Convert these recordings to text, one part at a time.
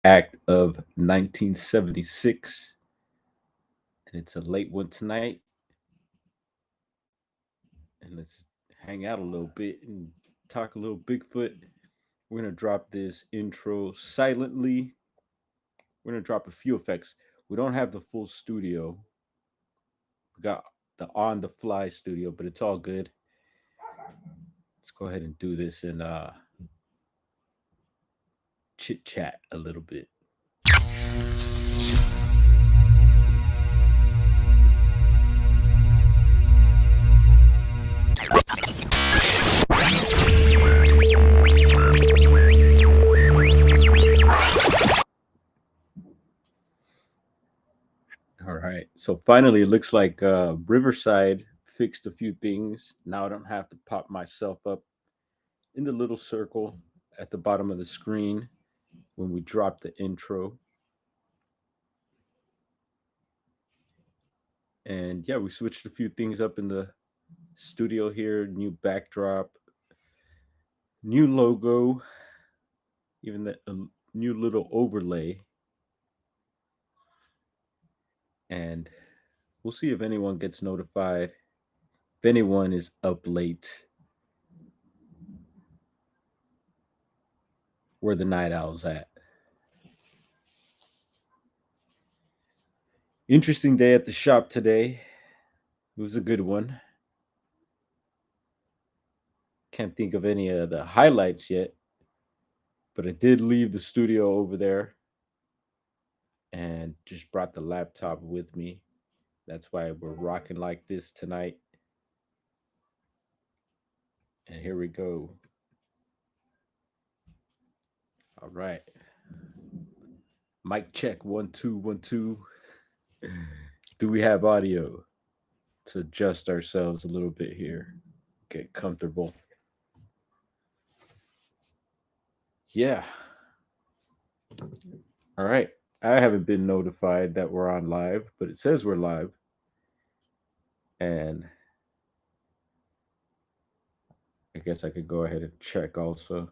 Act of 1976. And it's a late one tonight. And let's hang out a little bit and talk a little Bigfoot. We're going to drop this intro silently. We're going to drop a few effects. We don't have the full studio. We got the on the fly studio, but it's all good. Let's go ahead and do this and chit chat a little bit. All right. So finally, it looks like Riverside fixed a few things. Now I don't have to pop myself up in the little circle at the bottom of the screen when we drop the intro. And yeah, we switched a few things up in the studio here. New backdrop, new logo, even the new little overlay. And we'll see if anyone gets notified. If anyone is up late, where the night owl's at. Interesting day at the shop today. It was a good one. Can't think of any of the highlights yet, but I did leave the studio over there and just brought the laptop with me. That's why we're rocking like this tonight. And here we go. All right. Mic check 1 2 1 2. Do we have audio? To adjust ourselves a little bit here. Get comfortable. Yeah. All right. I haven't been notified that we're on live, but it says we're live. And I guess I could go ahead and check also.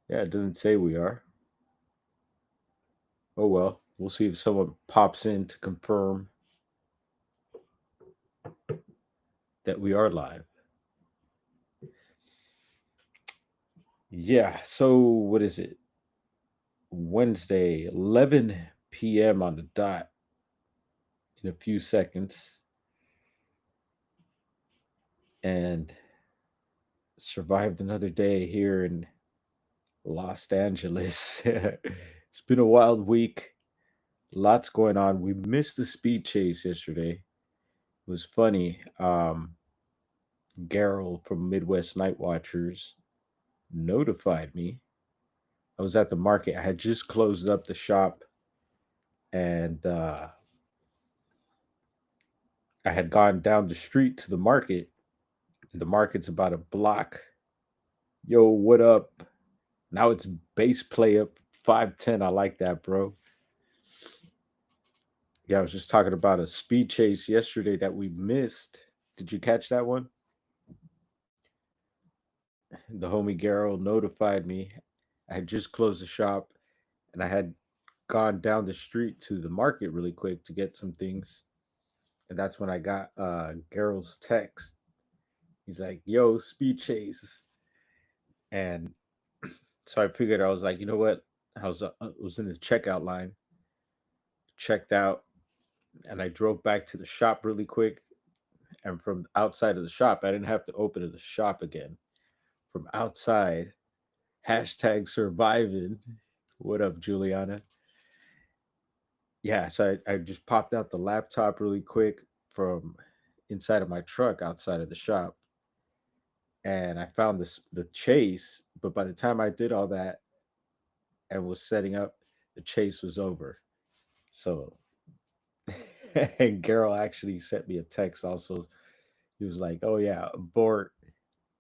Yeah, it doesn't say we are. Oh well. We'll see if someone pops in to confirm that we are live. Yeah, so what is it? Wednesday, 11 p.m. on the dot in a few seconds. And survived another day here in Los Angeles. It's been a wild week. Lots going on. We missed the speed chase yesterday. It was funny. Garrel from Midwest Night Watchers notified me. I was at the market. I had just closed up the shop and I had gone down the street to the market. The market's about a block. Yo, what up? Now it's bass play up 510. I like that, bro. Yeah, I was just talking about a speed chase yesterday that we missed. Did you catch that one? The homie Garrel notified me. I had just closed the shop and I had gone down the street to the market really quick to get some things. And that's when I got Garrel's text. He's like, yo, speed chase. And so I figured, I was like, you know what? I was in the checkout line, checked out, and I drove back to the shop really quick. And from outside of the shop, I didn't have to open the shop again. From outside, hashtag surviving. What up, Juliana? Yeah, so I just popped out the laptop really quick from inside of my truck outside of the shop, and I found the chase. But by the time I did all that and was setting up, the chase was over. So, and Garrel actually sent me a text. Also, he was like, "Oh yeah, abort."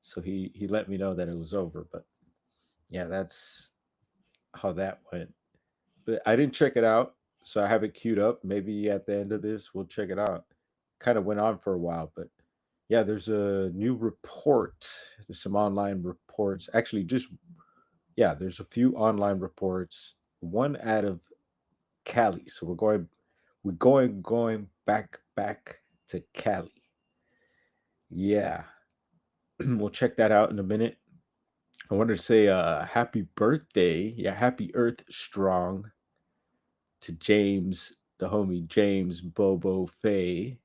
So he let me know that it was over. But yeah, that's how that went. But I didn't check it out, so I have it queued up. Maybe at the end of this, we'll check it out. Kind of went on for a while, but yeah, there's a new report. There's some online reports. Actually, just yeah, there's a few online reports one out of Cali. So we're going back to Cali. Yeah. We'll check that out in a minute. I wanted to say happy birthday. Yeah, happy Earth Strong to James, the homie James Bobo Faye.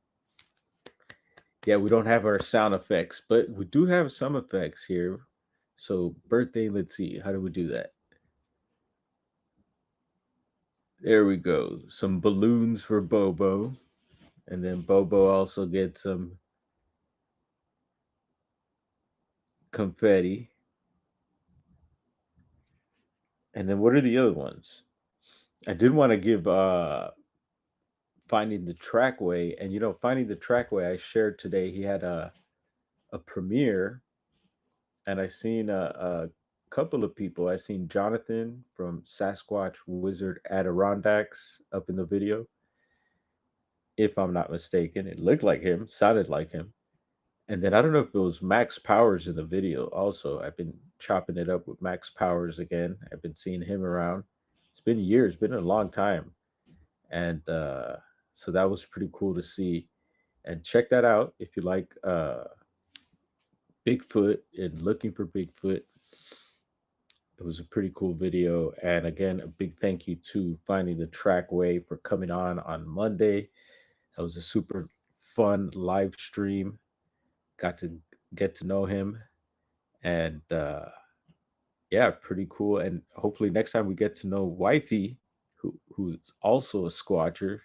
Yeah, we don't have our sound effects, but we do have some effects here. So birthday, let's see. How do we do that? There we go. Some balloons for Bobo. And then Bobo also gets some confetti. And then what are the other ones? I did want to give Finding the Trackway, and Finding the Trackway I shared today, he had a premiere, and I seen a couple of people. I seen Jonathan from Sasquatch Wizard Adirondacks up in the video, if I'm not mistaken. It looked like him, sounded like him. And then I don't know if it was Max Powers in the video. Also, I've been chopping it up with Max Powers again. I've been seeing him around. It's been years, been a long time, and so that was pretty cool to see. And check that out if you like Bigfoot and looking for Bigfoot. It was a pretty cool video. And again, a big thank you to Finding the Trackway for coming on Monday. That was a super fun live stream. Got to get to know him, and yeah, pretty cool. And hopefully next time we get to know Wifey, who's also a squatcher,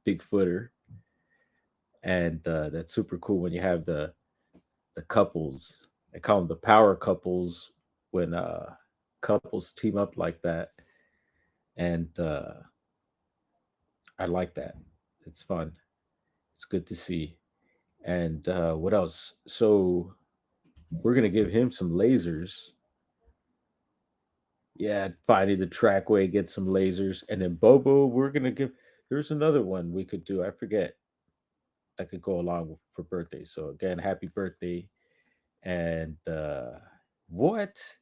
Bigfooter, and that's super cool when you have the couples. I call them the power couples when couples team up like that, and I like that. It's fun. It's good to see. And what else? So we're gonna give him some lasers. Yeah, Finding the Trackway, get some lasers, and then Bobo, we're gonna give. There's another one we could do. I forget. That could go along for birthday. So again, happy birthday! And what?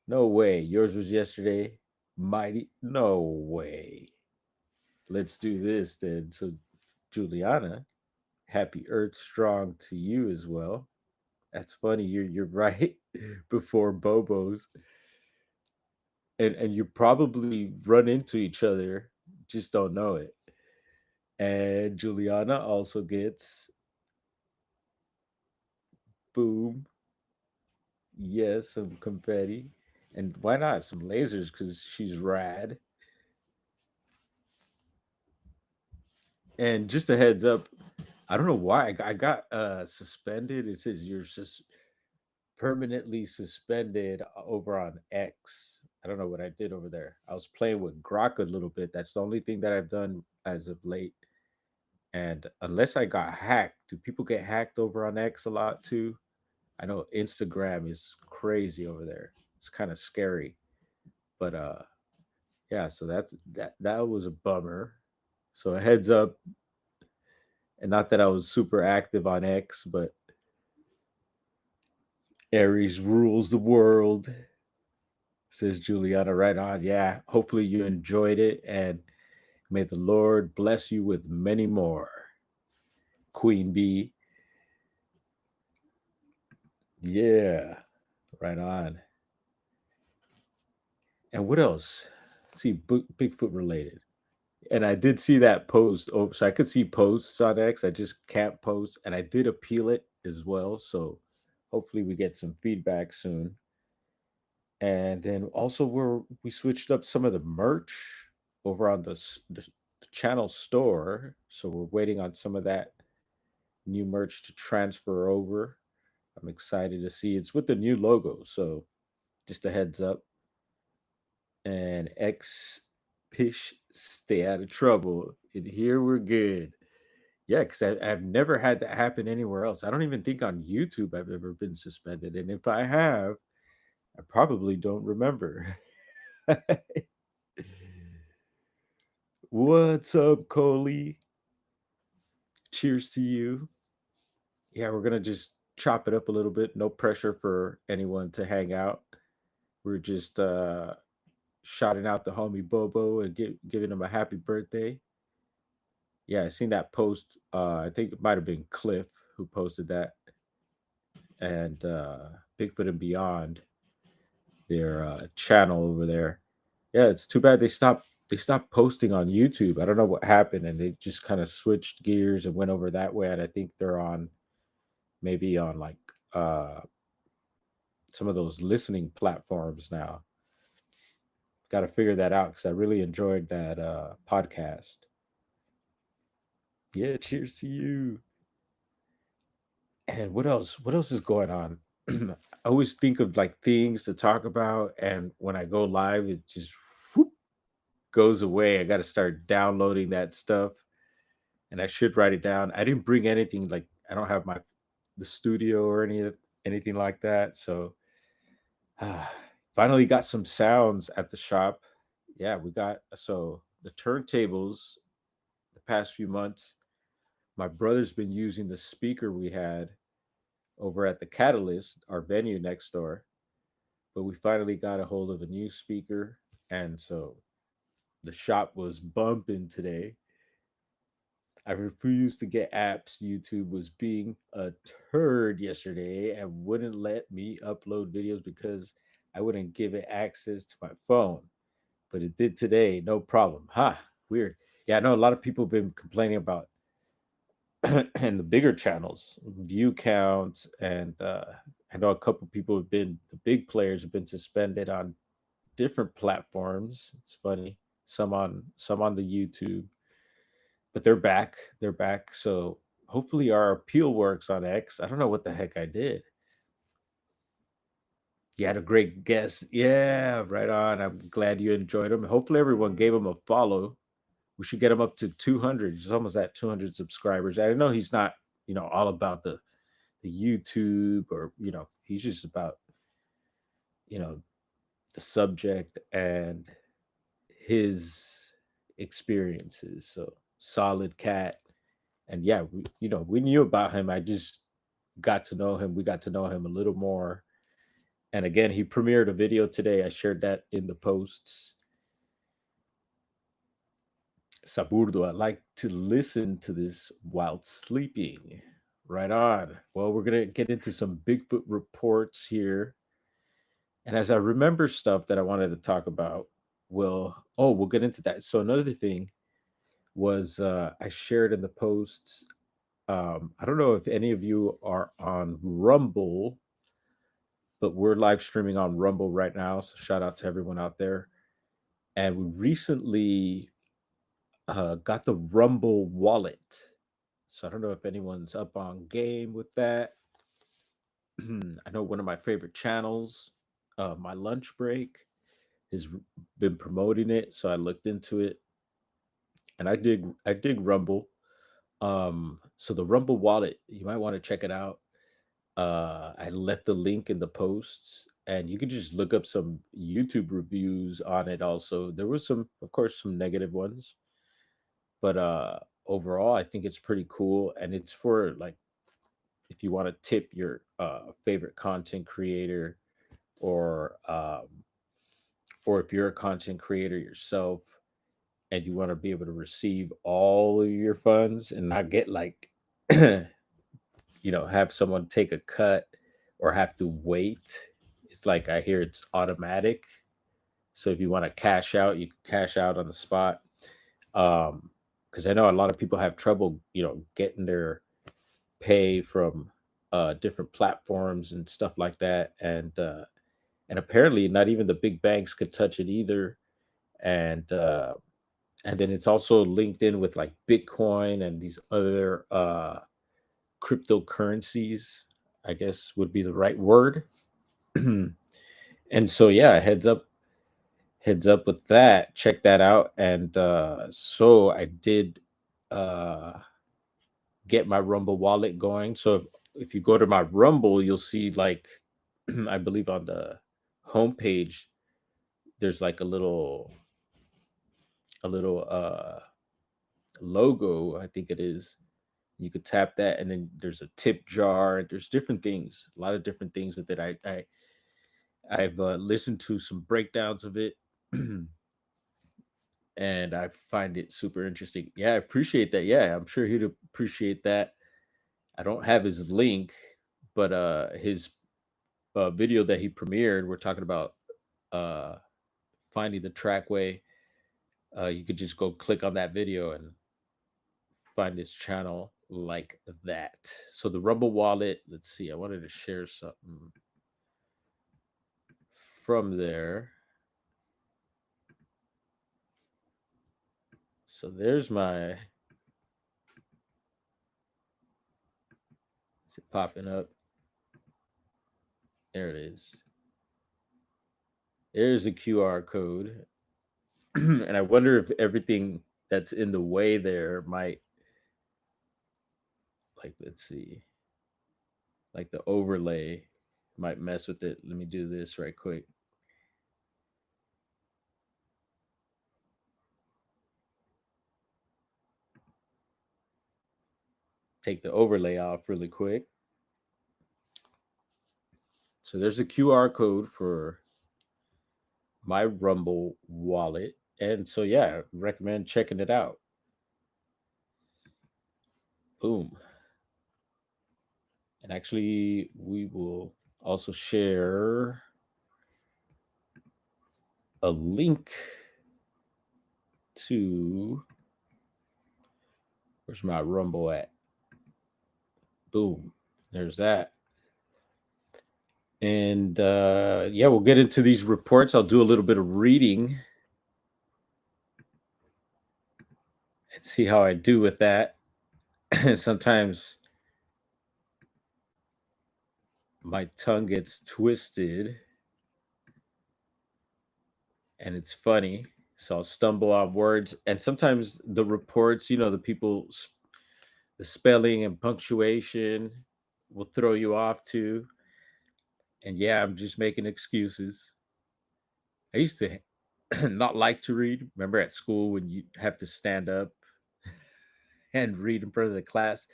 No way. Yours was yesterday. Mighty. No way. Let's do this then. So, Juliana, happy Earth Strong to you as well. That's funny. You're right. Before Bobo's, and you probably run into each other, just don't know it. And Juliana also gets boom. Yes, some confetti. And why not some lasers? Because she's rad. And just a heads up, I don't know why I got suspended. It says you're permanently suspended over on X. I don't know what I did over there. I was playing with Grok a little bit. That's the only thing that I've done as of late. And unless I got hacked, do people get hacked over on X a lot too? I know Instagram is crazy over there. It's kind of scary. But yeah, so that was a bummer. So a heads up, and not that I was super active on X, but Aries rules the world, says Juliana. Right on. Yeah. Hopefully you enjoyed it, and may the Lord bless you with many more. Queen Bee. Yeah. Right on. And what else? Let's see, Bigfoot related. And I did see that post over, so I could see posts on X. I just can't post, and I did appeal it as well. So hopefully we get some feedback soon. And then also we switched up some of the merch over on the channel store, so we're waiting on some of that new merch to transfer over. I'm excited to see it's with the new logo, so just a heads up. And X Pish, stay out of trouble. And here we're good. Yeah, because I've never had that happen anywhere else. I don't even think on YouTube I've ever been suspended. And if I have, I probably don't remember. What's up, Coley? Cheers to you. Yeah, we're gonna just chop it up a little bit. No pressure for anyone to hang out. We're just shouting out the homie Bobo and giving him a happy birthday. Yeah, I seen that post. I think it might have been Cliff who posted that, and Bigfoot and Beyond, their channel over there. Yeah, it's too bad they stopped posting on YouTube. I don't know what happened, and they just kind of switched gears and went over that way. And I think they're on maybe on like uh, some of those listening platforms now. Got to figure that out because I really enjoyed that podcast. Yeah, cheers to you. And what else? What else is going on? I always think of like things to talk about, and when I go live, it just whoop, goes away. I got to start downloading that stuff, and I should write it down. I didn't bring anything like I don't have my the studio or anything like that. So ah, finally got some sounds at the shop. Yeah, we got so the turntables the past few months. My brother's been using the speaker we had over at the Catalyst, our venue next door, but we finally got a hold of a new speaker, and so the shop was bumping today. I refused to get apps. YouTube was being a turd yesterday and wouldn't let me upload videos because I wouldn't give it access to my phone. But it did today, no problem. Ha, weird. Yeah, I know a lot of people have been complaining about and the bigger channels, view counts, and I know a couple people have been the big players have been suspended on different platforms. It's funny, some on the YouTube, but they're back. They're back. So hopefully our appeal works on X. I don't know what the heck I did. You had a great guess. Yeah, right on. I'm glad you enjoyed them. Hopefully everyone gave him a follow. We should get him up to 200. He's almost at 200 subscribers. I know he's not, all about the YouTube or, he's just about, you know, the subject and his experiences. So solid cat. And yeah, we knew about him. I just got to know him. We got to know him a little more. And again, he premiered a video today. I shared that in the posts. Saburdo, I like to listen to this while sleeping. Right on. Well, we're going to get into some Bigfoot reports here. And as I remember stuff that I wanted to talk about, we'll get into that. So, another thing was I shared in the posts. I don't know if any of you are on Rumble, but we're live streaming on Rumble right now. So, shout out to everyone out there. And we recently got the Rumble wallet. So I don't know if anyone's up on game with that. I know one of my favorite channels, my lunch break, has been promoting it. So I looked into it, and I dig Rumble. So the Rumble wallet, you might want to check it out. I left the link in the posts, and you can just look up some YouTube reviews on it. Also, there was some, of course, some negative ones, but overall, I think it's pretty cool, and it's for like if you want to tip your favorite content creator, or or if you're a content creator yourself and you want to be able to receive all of your funds and not get like have someone take a cut or have to wait. It's like I hear it's automatic. So if you want to cash out, you can cash out on the spot. Because I know a lot of people have trouble, getting their pay from different platforms and stuff like that, and apparently not even the big banks could touch it either. And uh, and then it's also linked in with like Bitcoin and these other cryptocurrencies, I guess would be the right word. And so yeah, heads up with that. Check that out. And so I did uh get my Rumble wallet going. So if you go to my Rumble, you'll see like I believe on the homepage there's like a little logo, I think it is. You could tap that, and then there's a tip jar. There's different things, a lot of different things with it. I've listened to some breakdowns of it, And I find it super interesting. Yeah, I appreciate that. Yeah, I'm sure he'd appreciate that. I don't have his link, but his video that he premiered, we're talking about uh finding the trackway. You could just go click on that video and find his channel like that. So the Rumble wallet, let's see, I wanted to share something from there. So there's my, is it popping up? There it is. There's a QR code. And I wonder if everything that's in the way there might, like, let's see, like the overlay might mess with it. Let me do this right quick. Take the overlay off really quick. So there's a QR code for my Rumble wallet. And so, yeah, recommend checking it out. Boom. And actually, we will also share a link to, where's my Rumble at? Boom. There's that. And yeah, we'll get into these reports. I'll do a little bit of reading and see how I do with that. Sometimes my tongue gets twisted and it's funny. So I'll stumble on words. And sometimes the reports, the people, the spelling and punctuation will throw you off too. And yeah, I'm just making excuses. I used to not like to read. Remember at school when you have to stand up and read in front of the class?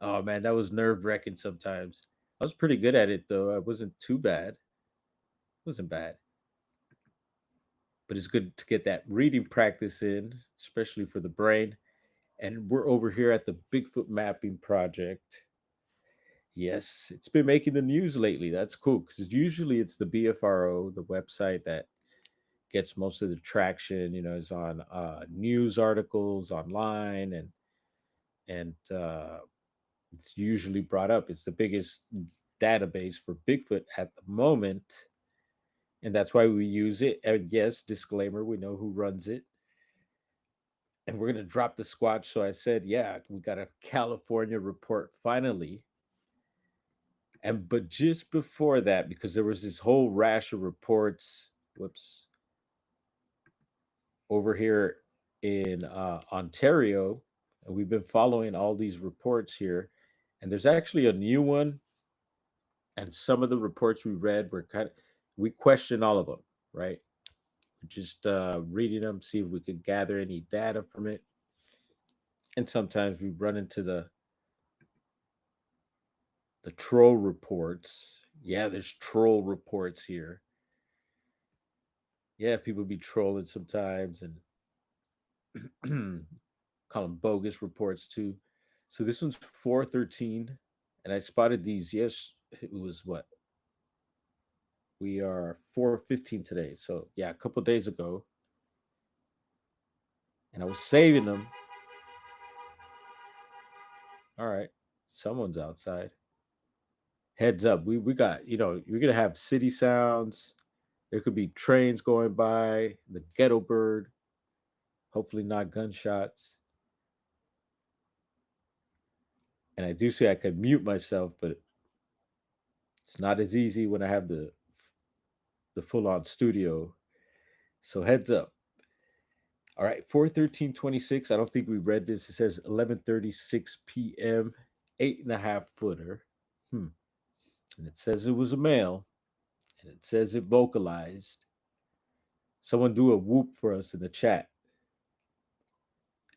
Oh man, that was nerve wracking sometimes. I was pretty good at it though. I wasn't too bad. It wasn't bad. But it's good to get that reading practice in, especially for the brain. And we're over here at the Bigfoot Mapping Project. Yes, it's been making the news lately. That's cool because usually it's the BFRO, the website that gets most of the traction. Is on news articles online, and it's usually brought up. It's the biggest database for Bigfoot at the moment, and that's why we use it. And yes, disclaimer: we know who runs it, and we're gonna drop the squatch. So I said, yeah, we got a California report finally. And but just before that, because there was this whole rash of reports, whoops, over here in Ontario, and we've been following all these reports here. And there's actually a new one, and some of the reports we read were we question all of them, right? Just reading them, see if we could gather any data from it. And sometimes we run into the troll reports. Yeah, there's troll reports here. Yeah, people be trolling sometimes and call them bogus reports too. So this one's 413, and I spotted these. Yes, it was what, we are 415 today. So yeah, a couple days ago, and I was saving them. All right, someone's outside. Heads up, we got, you're gonna have city sounds. There could be trains going by, the ghetto bird. Hopefully not gunshots. And I do say I could mute myself, but it's not as easy when I have the full on studio. So heads up. All right, 41326. I don't think we read this. It says 11:36 p.m. 8.5 footer. Hmm. And it says it was a male, and it says it vocalized. Someone do a whoop for us in the chat.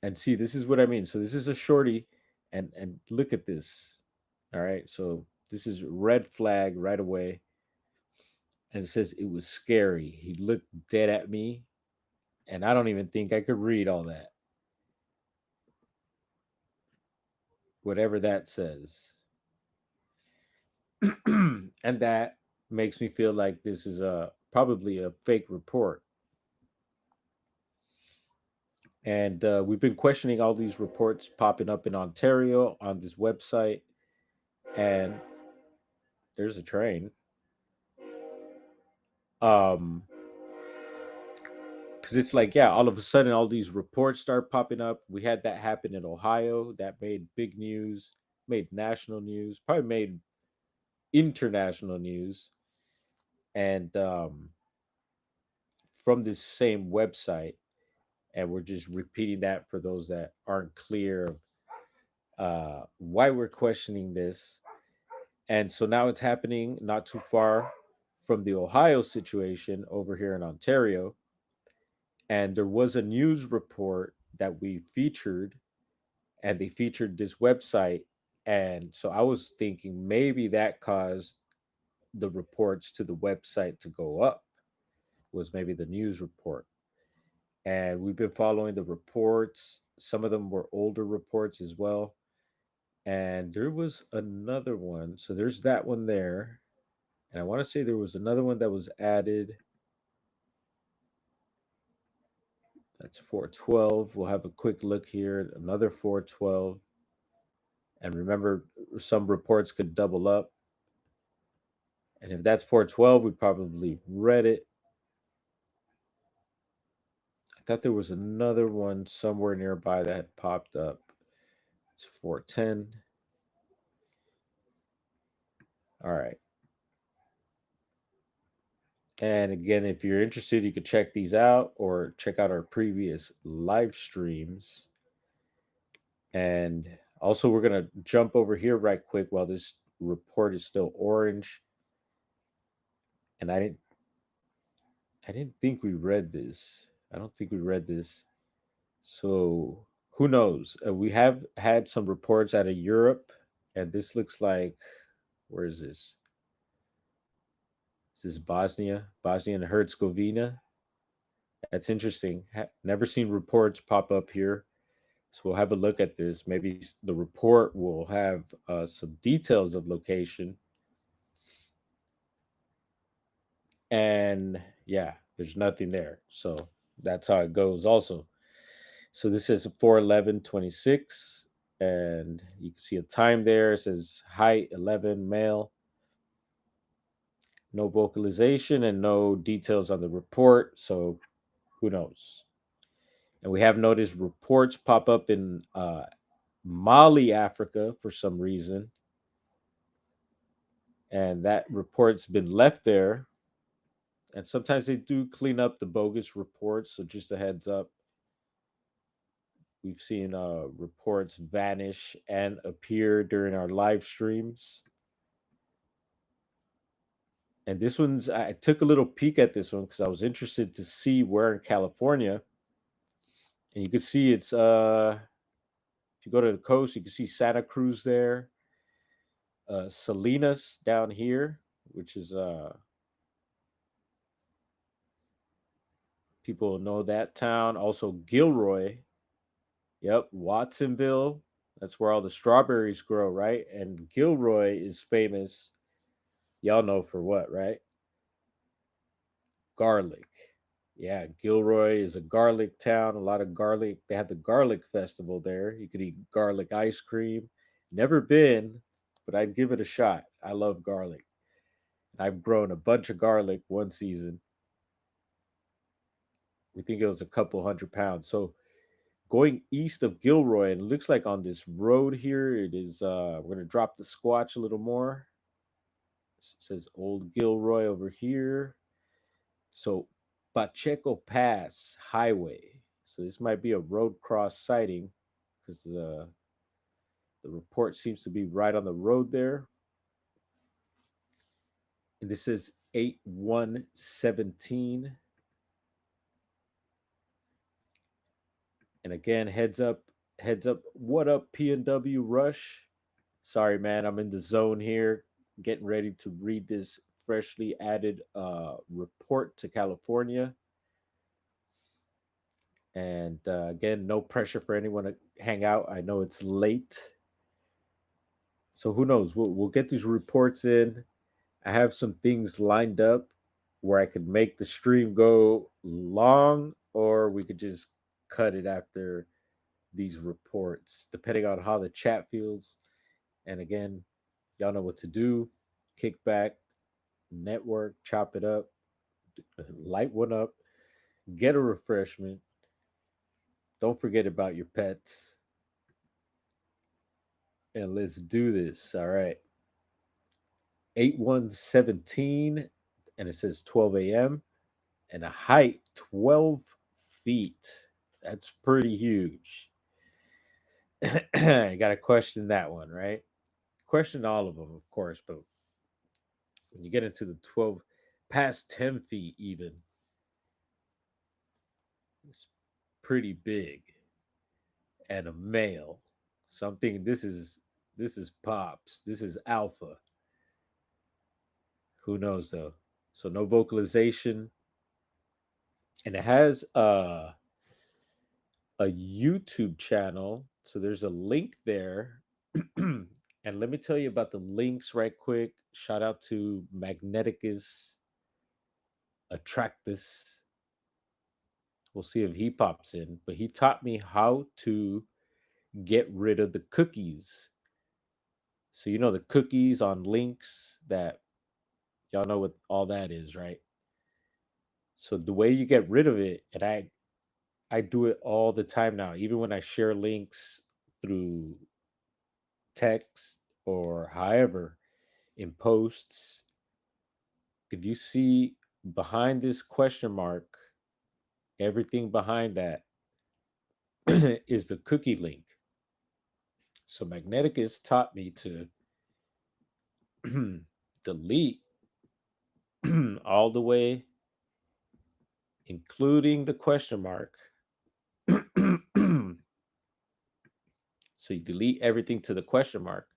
And see, this is what I mean. So this is a shorty, and look at this. All right, so this is red flag right away. And it says it was scary. He looked dead at me, and I don't even think I could read all that, whatever that says. And that makes me feel like this is a probably a fake report. And we've been questioning all these reports popping up in Ontario on this website, and there's a train. Um, because it's like, yeah, all of a sudden, all these reports start popping up. We had that happen in Ohio that made big news, made national news, probably made international news, and from this same website. And we're just repeating that for those that aren't clear of why we're questioning this. And so now it's happening not too far from the Ohio situation over here in Ontario. And there was a news report that we featured, and they featured this website. And so I was thinking maybe that caused the reports to the website to go up, was maybe the news report. And we've been following the reports. Some of them were older reports as well. And there was another one. So there's that one there. And I want to say there was another one that was added. That's 412. We'll have a quick look here. Another 412. And remember, some reports could double up. And if that's 412, we probably read it. I thought there was another one somewhere nearby that had popped up. It's 410. All right. And again, if you're interested, you could check these out or check out our previous live streams. And also, we're going to jump over here right quick while this report is still orange. And I didn't think we read this. I don't think we read this. So who knows? We have had some reports out of Europe, and this looks like, where is this? This is Bosnia and Herzegovina. That's interesting. Never seen reports pop up here. So we'll have a look at this. Maybe the report will have some details of location. And yeah, there's nothing there. So that's how it goes, also. So this is 41126, and you can see a time there. It says height 11, male. No vocalization and no details on the report. So who knows? And we have noticed reports pop up in Mali, Africa, for some reason. And that report's been left there. And sometimes they do clean up the bogus reports. So just a heads up, we've seen reports vanish and appear during our live streams. And this one's, I took a little peek at this one because I was interested to see where in California. And you can see it's, if you go to the coast, you can see Santa Cruz there, Salinas down here, which is, people know that town. Also, Gilroy. Yep, Watsonville. That's where all the strawberries grow, right? And Gilroy is famous. Y'all know for what, right? Garlic. Yeah, Gilroy is a garlic town. A lot of garlic. They have the garlic festival there. You could eat garlic ice cream. Never been, but I'd give it a shot. I love garlic. I've grown a bunch of garlic one season. We think it was a couple 100 pounds. So going east of Gilroy, and it looks like on this road here, it is we're gonna drop the squatch a little more. It says Old Gilroy over here. So Pacheco Pass Highway. So this might be a road cross sighting because the report seems to be right on the road there. And this is 8117. And again, heads up. What up, PNW Rush? Sorry, man, I'm in the zone here, getting ready to read this freshly added report to California. And again, no pressure for anyone to hang out. I know it's late. So who knows? We'll get these reports in. I have some things lined up where I could make the stream go long, or we could just cut it after these reports, depending on how the chat feels. And again, y'all know what to do. Kick back, network, chop it up, light one up, get a refreshment. Don't forget about your pets. And let's do this. All right. 8117, and it says 12 a.m. and a height 12 feet. That's pretty huge. I got to question that one, right? Question all of them, of course, but when you get into the 12, past 10 feet, even, it's pretty big and a male. So I'm thinking this is pops. This is alpha. Who knows though? So no vocalization, and it has a YouTube channel. So there's a link there. And let me tell you about the links right quick. Shout out to Magneticus Attractus. We'll see if he pops in. But he taught me how to get rid of the cookies. So you know the cookies on links that y'all know what all that is, right? So the way you get rid of it, and I do it all the time now, even when I share links through text or however in posts. If you see behind this question mark, everything behind that is the cookie link. So Magneticus taught me to delete all the way, including the question mark. So you delete everything to the question mark,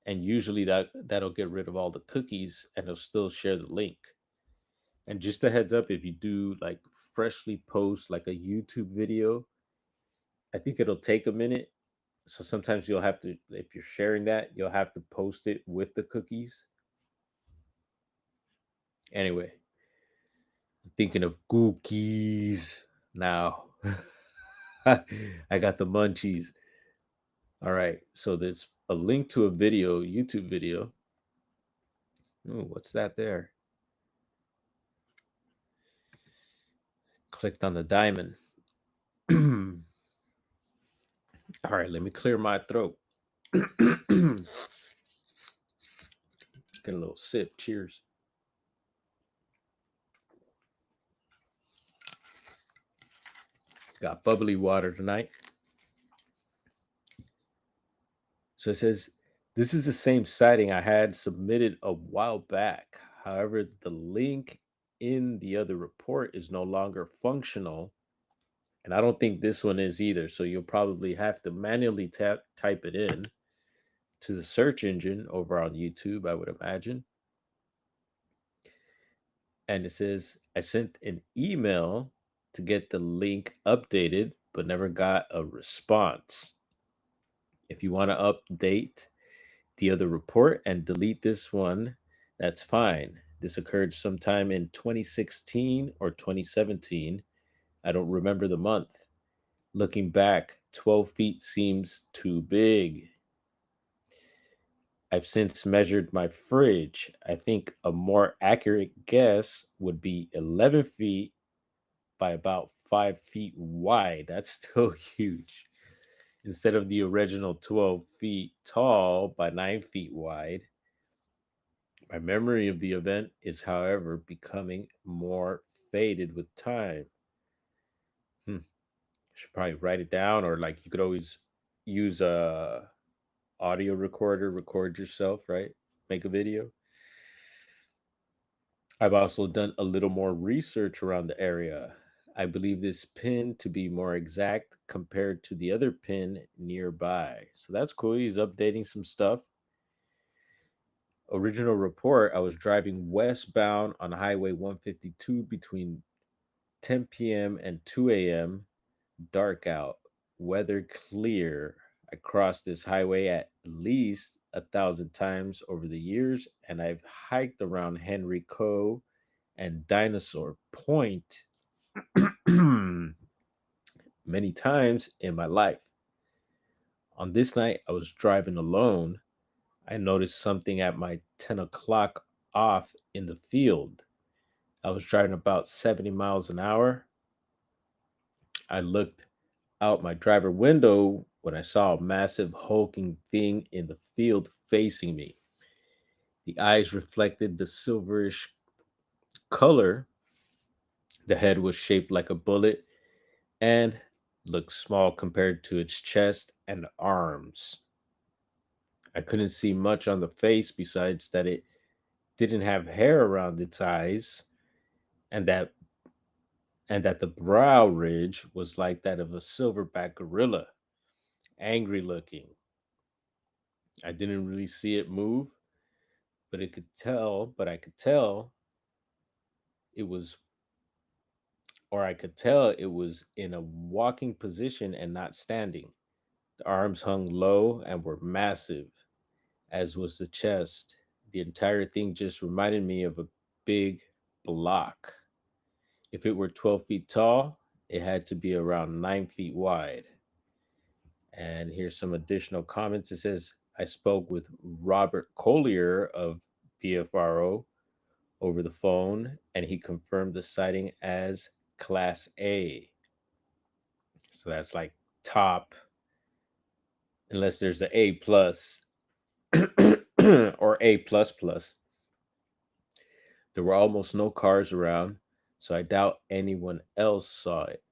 and usually that'll get rid of all the cookies, and it'll still share the link. And just a heads up, if you do like freshly post like a YouTube video, I think it'll take a minute. So sometimes you'll have to, if you're sharing that, you'll have to post it with the cookies. Anyway, I'm thinking of cookies now. I got the munchies. All right. So there's a link to a video, YouTube video. Ooh, what's that there? Clicked on the diamond. All right, let me clear my throat. Get a little sip. Cheers. Got bubbly water tonight. So it says, this is the same sighting I had submitted a while back. However, the link in the other report is no longer functional. And I don't think this one is either. So you'll probably have to manually type it in to the search engine over on YouTube, I would imagine. And it says, I sent an email to get the link updated, but never got a response. If you want to update the other report and delete this one, that's fine. This occurred sometime in 2016 or 2017. I don't remember the month. Looking back, 12 feet seems too big. I've since measured my fridge. I think a more accurate guess would be 11 feet by about 5 feet wide. That's still huge. Instead of the original 12 feet tall by 9 feet wide. My memory of the event is, however, becoming more faded with time. Should probably write it down, or like you could always use a audio recorder, record yourself, right? Make a video. I've also done a little more research around the area. I believe this pin to be more exact compared to the other pin nearby. So that's cool. He's updating some stuff. Original report, I was driving westbound on Highway 152 between 10 p.m. and 2 a.m. Dark out, weather clear. I crossed this highway at least 1,000 times over the years, and I've hiked around Henry Cove and Dinosaur Point many times in my life. On this night, I was driving alone. I noticed something at my 10 o'clock off in the field. I was driving about 70 miles an hour. I looked out my driver window when I saw a massive hulking thing in the field facing me. The eyes reflected the silverish color. The head was shaped like a bullet and looked small compared to its chest and arms. I couldn't see much on the face besides that it didn't have hair around its eyes and that the brow ridge was like that of a silverback gorilla, angry looking. I didn't really see it move, but I could tell it was I could tell it was in a walking position and not standing. The arms hung low and were massive, as was the chest. The entire thing just reminded me of a big block. If it were 12 feet tall, it had to be around 9 feet wide. And here's some additional comments. It says, I spoke with Robert Collier of BFRO over the phone, and he confirmed the sighting as Class A. So that's like top, unless there's the A plus or A plus plus. There were almost no cars around, so I doubt anyone else saw it.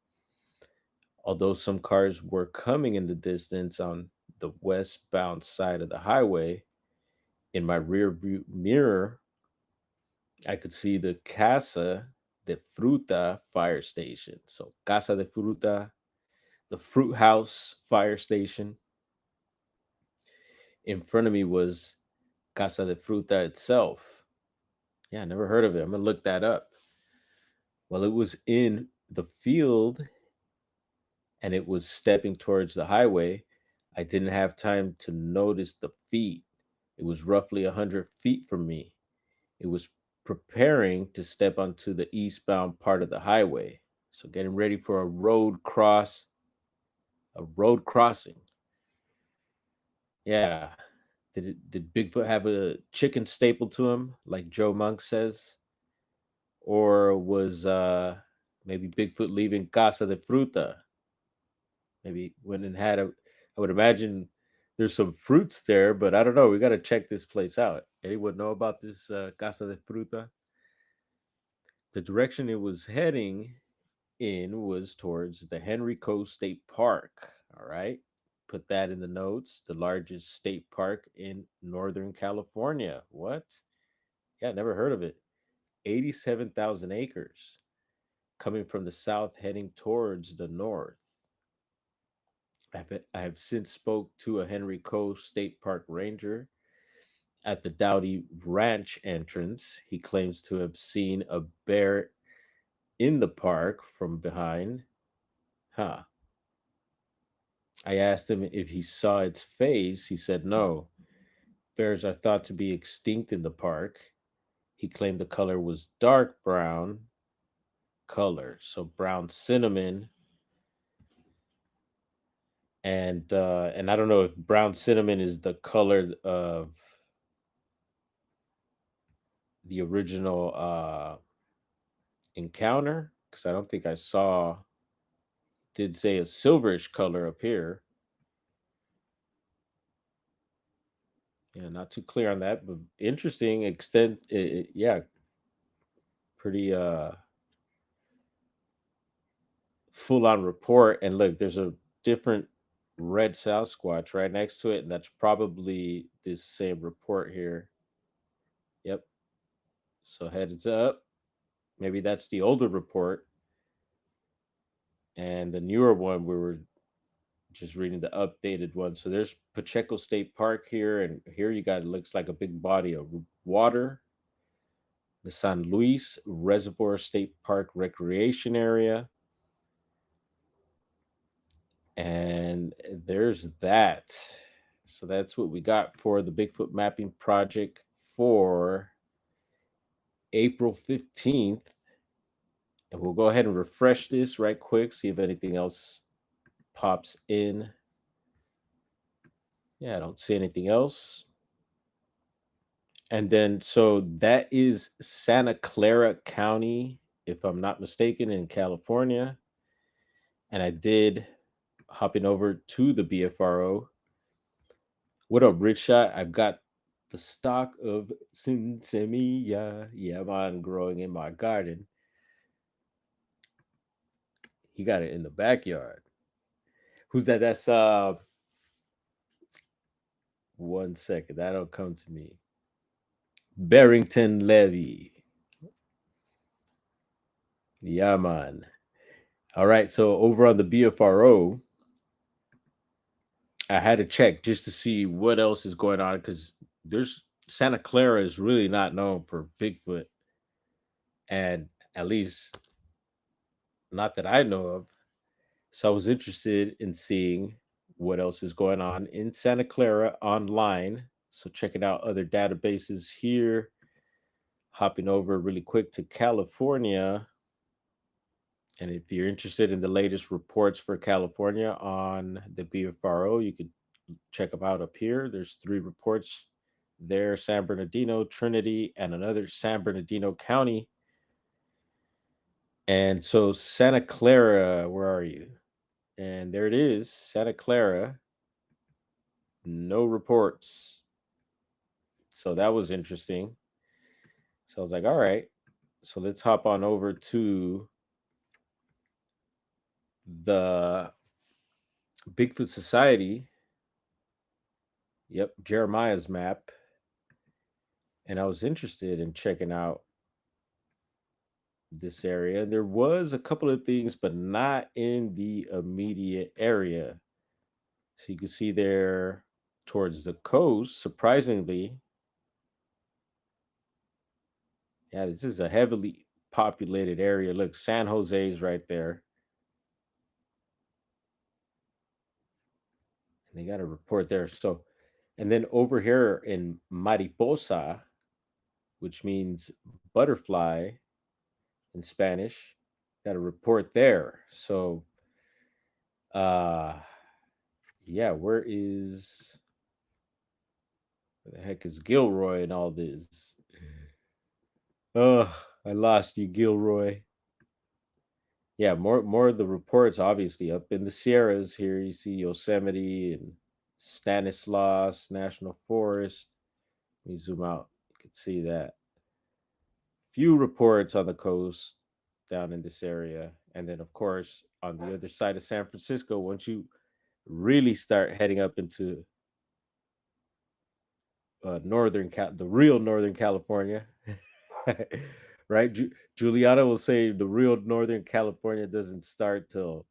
Although some cars were coming in the distance on the westbound side of the highway, in my rear view mirror, I could see the Casa de Fruta fire station. So, Casa de Fruta, the fruit house fire station. In front of me was Casa de Fruta itself. Yeah, I never heard of it. I'm going to look that up. Well, it was in the field and it was stepping towards the highway. I didn't have time to notice the feet. It was roughly 100 feet from me. It was preparing to step onto the eastbound part of the highway. So getting ready for a road crossing. Yeah. Did Bigfoot have a chicken stapled to him, like Joe Monk says? Or was maybe Bigfoot leaving Casa de Fruta? Maybe went and had a I would imagine there's some fruits there, but I don't know. We gotta check this place out. Anyone know about this Casa de Fruta? The direction it was heading in was towards the Henrico State Park. All right. Put that in the notes. The largest state park in Northern California. What? Yeah, never heard of it. 87,000 acres coming from the south heading towards the north. I have since spoke to a Henrico State Park ranger at the Dowdy Ranch entrance. He claims to have seen a bear in the park from behind. Huh. I asked him if he saw its face. He said no. Bears are thought to be extinct in the park. He claimed the color was dark brown color, so brown cinnamon, and I don't know if brown cinnamon is the color of the original encounter, because I don't think I saw did say a silverish color appear. Yeah, not too clear on that, but interesting extent. Yeah, pretty full on report. And look, there's a different red Sasquatch right next to it, and that's probably this same report here. Yep. So heads up. Maybe that's the older report, and the newer one we were Just reading the updated one. So there's Pacheco State Park here, and here you got, it looks like a big body of water. The San Luis Reservoir State Park Recreation Area. And there's that. So that's what we got for the Bigfoot mapping project for April 15th. And we'll go ahead and refresh this right quick, see if anything else pops in. Yeah, I don't see anything else. And then, so that is Santa Clara County, if I'm not mistaken, in California. And I did hopping over to the BFRO. What up, Rich Shot? I've got the stock of Sinsemilla. Yeah, man, growing in my garden. He got it in the backyard. Who's that? That's one second. That'll come to me. Barrington Levy. Yeah, man. All right. So over on the BFRO, I had to check just to see what else is going on because there's Santa Clara is really not known for Bigfoot, and at least not that I know of. So I was interested in seeing what else is going on in Santa Clara online. So checking out other databases here. Hopping over really quick to California. And if you're interested in the latest reports for California on the BFRO, you could check them out up here. There's 3 reports there: San Bernardino, Trinity, and another San Bernardino County. And so Santa Clara, where are you? And there it is, Santa Clara. No reports. So that was interesting. So I was like, all right. So let's hop on over to the Bigfoot Society. Yep, Jeremiah's map. And I was interested in checking out this area. There was a couple of things, but not in the immediate area. So you can see there towards the coast, surprisingly, yeah, this is a heavily populated area. Look, San Jose's right there. And they got a report there. So, and then over here in Mariposa, which means butterfly in Spanish, got a report there. So, uh, yeah, where the heck is Gilroy and all this? Oh, I lost you, Gilroy. Yeah, more of the reports, obviously, up in the Sierras. Here you see Yosemite and Stanislaus National Forest. Let me zoom out. You can see that. Few reports on the coast down in this area. And then, of course, on the other side of San Francisco, once you really start heading up into the real Northern California, right? Juliana will say the real Northern California doesn't start till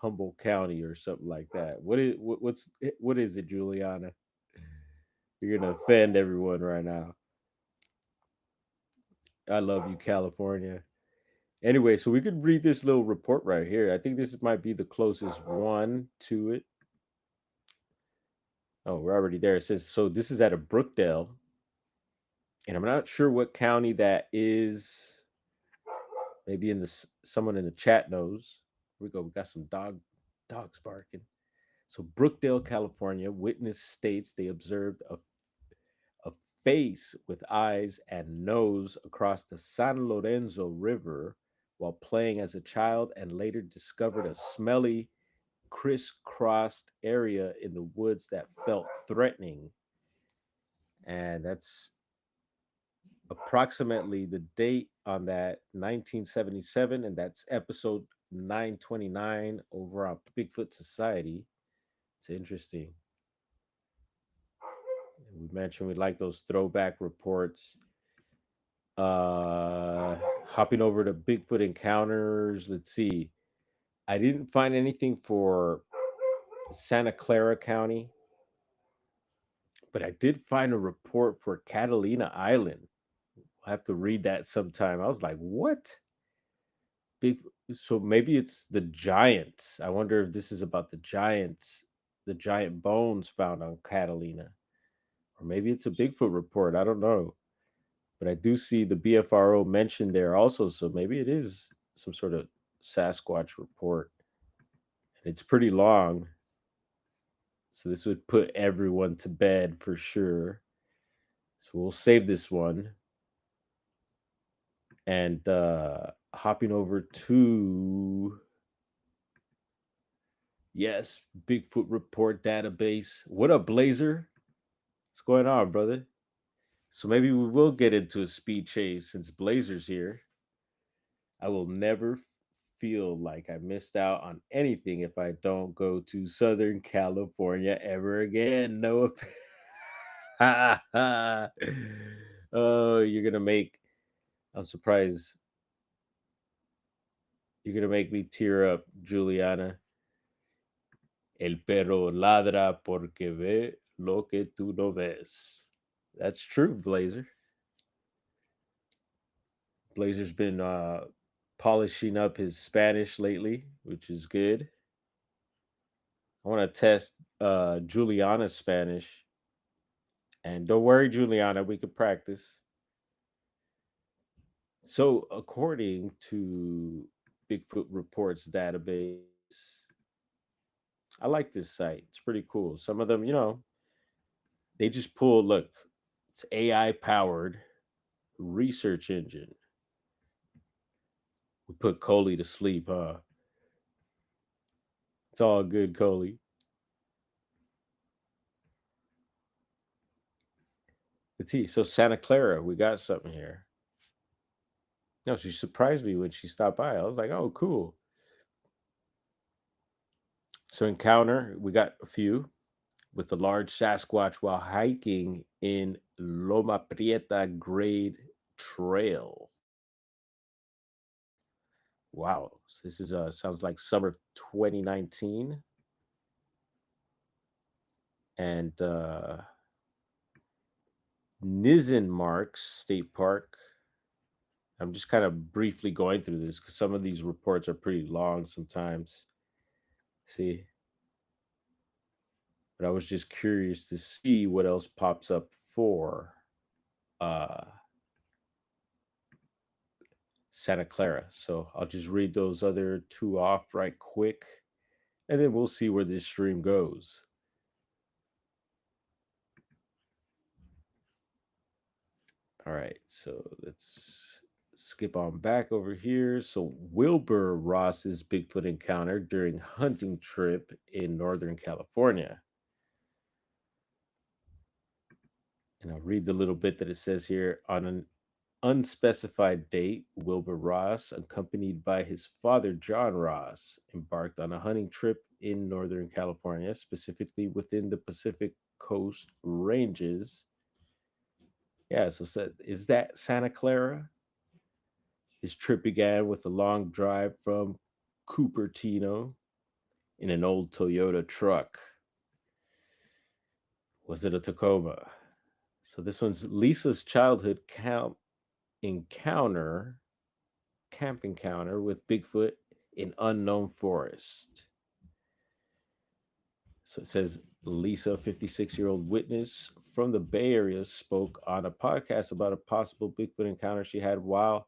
Humboldt County or something like that. What is it, Juliana? You're gonna offend everyone right now. I love you, California. Anyway, so we could read this little report right here. I think this might be the closest one to it. Oh, we're already there. It says so. This is at a Brookdale, and I'm not sure what county that is. Maybe someone in the chat knows. Here we go. We got some dogs barking. So Brookdale, California, witness states they observed a face with eyes and nose across the San Lorenzo River while playing as a child, and later discovered a smelly, crisscrossed area in the woods that felt threatening. And that's approximately the date on that, 1977, and that's episode 929 over on Bigfoot Society. It's interesting. We mentioned we like those throwback reports. Hopping over to Bigfoot encounters. Let's see. I didn't find anything for Santa Clara County, but I did find a report for Catalina Island. I'll have to read that sometime. I was like, what? Big. So maybe it's the giant. I wonder if this is about the giant bones found on Catalina. Or maybe it's a Bigfoot report. I don't know. But I do see the BFRO mentioned there also. So maybe it is some sort of Sasquatch report. And it's pretty long. So this would put everyone to bed for sure. So we'll save this one. And hopping over to, yes, Bigfoot report database. What up, Blazer? What's going on, brother? So maybe we will get into a speed chase since Blazer's here. I will never feel like I missed out on anything if I don't go to Southern California ever again. No. Oh, you're gonna make. I'm surprised you're gonna make me tear up, Juliana. El perro ladra porque ve lo que tú no ves. That's true, Blazer. Blazer's been polishing up his Spanish lately, which is good. I want to test Juliana's Spanish. And don't worry, Juliana, we could practice. So, according to Bigfoot Reports database, I like this site. It's pretty cool. Some of them, they just pull, look, it's AI powered research engine. We put Coley to sleep, huh? It's all good, Coley. Let's see. So Santa Clara, we got something here. No, she surprised me when she stopped by. I was like, oh, cool. So encounter, we got a few with the large Sasquatch while hiking in Loma Prieta Grade Trail. Wow. So this is sounds like summer of 2019. And Nizen Marks State Park. I'm just kind of briefly going through this because some of these reports are pretty long sometimes. See, but I was just curious to see what else pops up for uh, Santa Clara. So I'll just read those other two off right quick, and then we'll see where this stream goes. All right, so let's skip on back over here. So Wilbur Ross's Bigfoot encounter during hunting trip in Northern California. And I'll read the little bit that it says here. On an unspecified date, Wilbur Ross, accompanied by his father, John Ross, embarked on a hunting trip in Northern California, specifically within the Pacific Coast Ranges. Yeah, so is that Santa Clara? His trip began with a long drive from Cupertino in an old Toyota truck. Was it a Tacoma? So this one's Lisa's childhood encounter camp encounter with Bigfoot in unknown forest. So it says Lisa, 56-year-old witness from the Bay Area, spoke on a podcast about a possible Bigfoot encounter she had while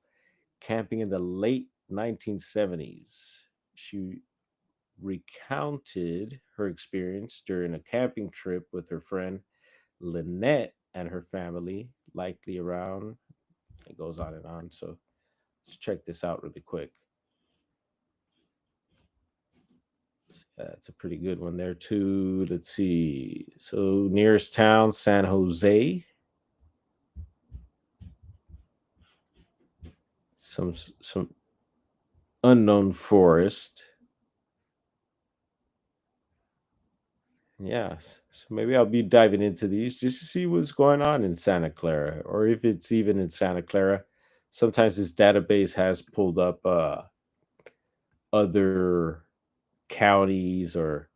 camping in the late 1970s. She recounted her experience during a camping trip with her friend Lynette and her family, likely around. It goes on and on. So let's check this out really quick. That's a pretty good one there too. Let's see. So nearest town, San Jose. Some unknown forest. Yeah. So maybe I'll be diving into these just to see what's going on in Santa Clara, or if it's even in Santa Clara. Sometimes this database has pulled up other counties or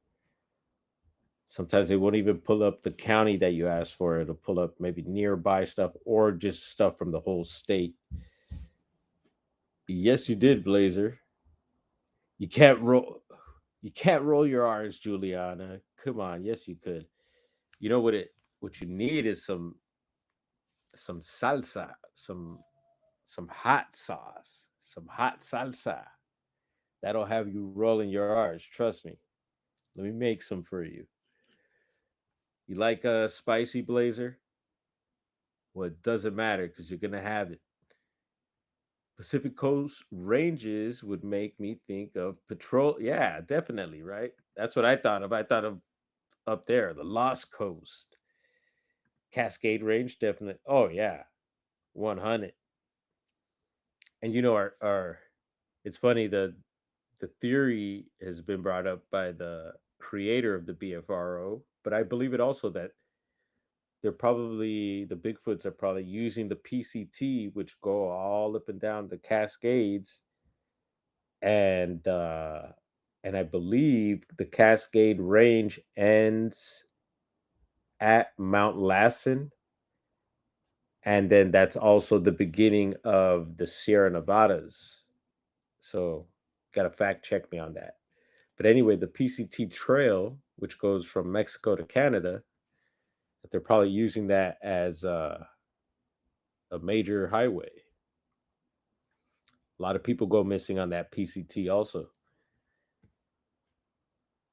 Sometimes they won't even pull up the county that you asked for. It'll pull up maybe nearby stuff or just stuff from the whole state. Yes, you did, Blazer. You can't roll. You can't roll your R's, Juliana. Come on. Yes, you could. You know what it? What you need is some salsa, some hot sauce, some hot salsa. That'll have you rolling your R's. Trust me. Let me make some for you. You like a spicy, Blazer? Well, it doesn't matter because you're gonna have it. Pacific Coast ranges would make me think of patrol. Yeah, definitely, right? That's what I thought of. I thought of up there, the Lost Coast, Cascade Range, definitely. Oh yeah, 100. And our it's funny, the theory has been brought up by the creator of the BFRO, but I believe it also that the Bigfoots are probably using the PCT, which go all up and down the Cascades, and I believe the Cascade Range ends at Mount Lassen, and then that's also the beginning of the Sierra Nevadas. So, got to fact check me on that. But anyway, the PCT trail, which goes from Mexico to Canada, they're probably using that as a major highway. A lot of people go missing on that PCT also.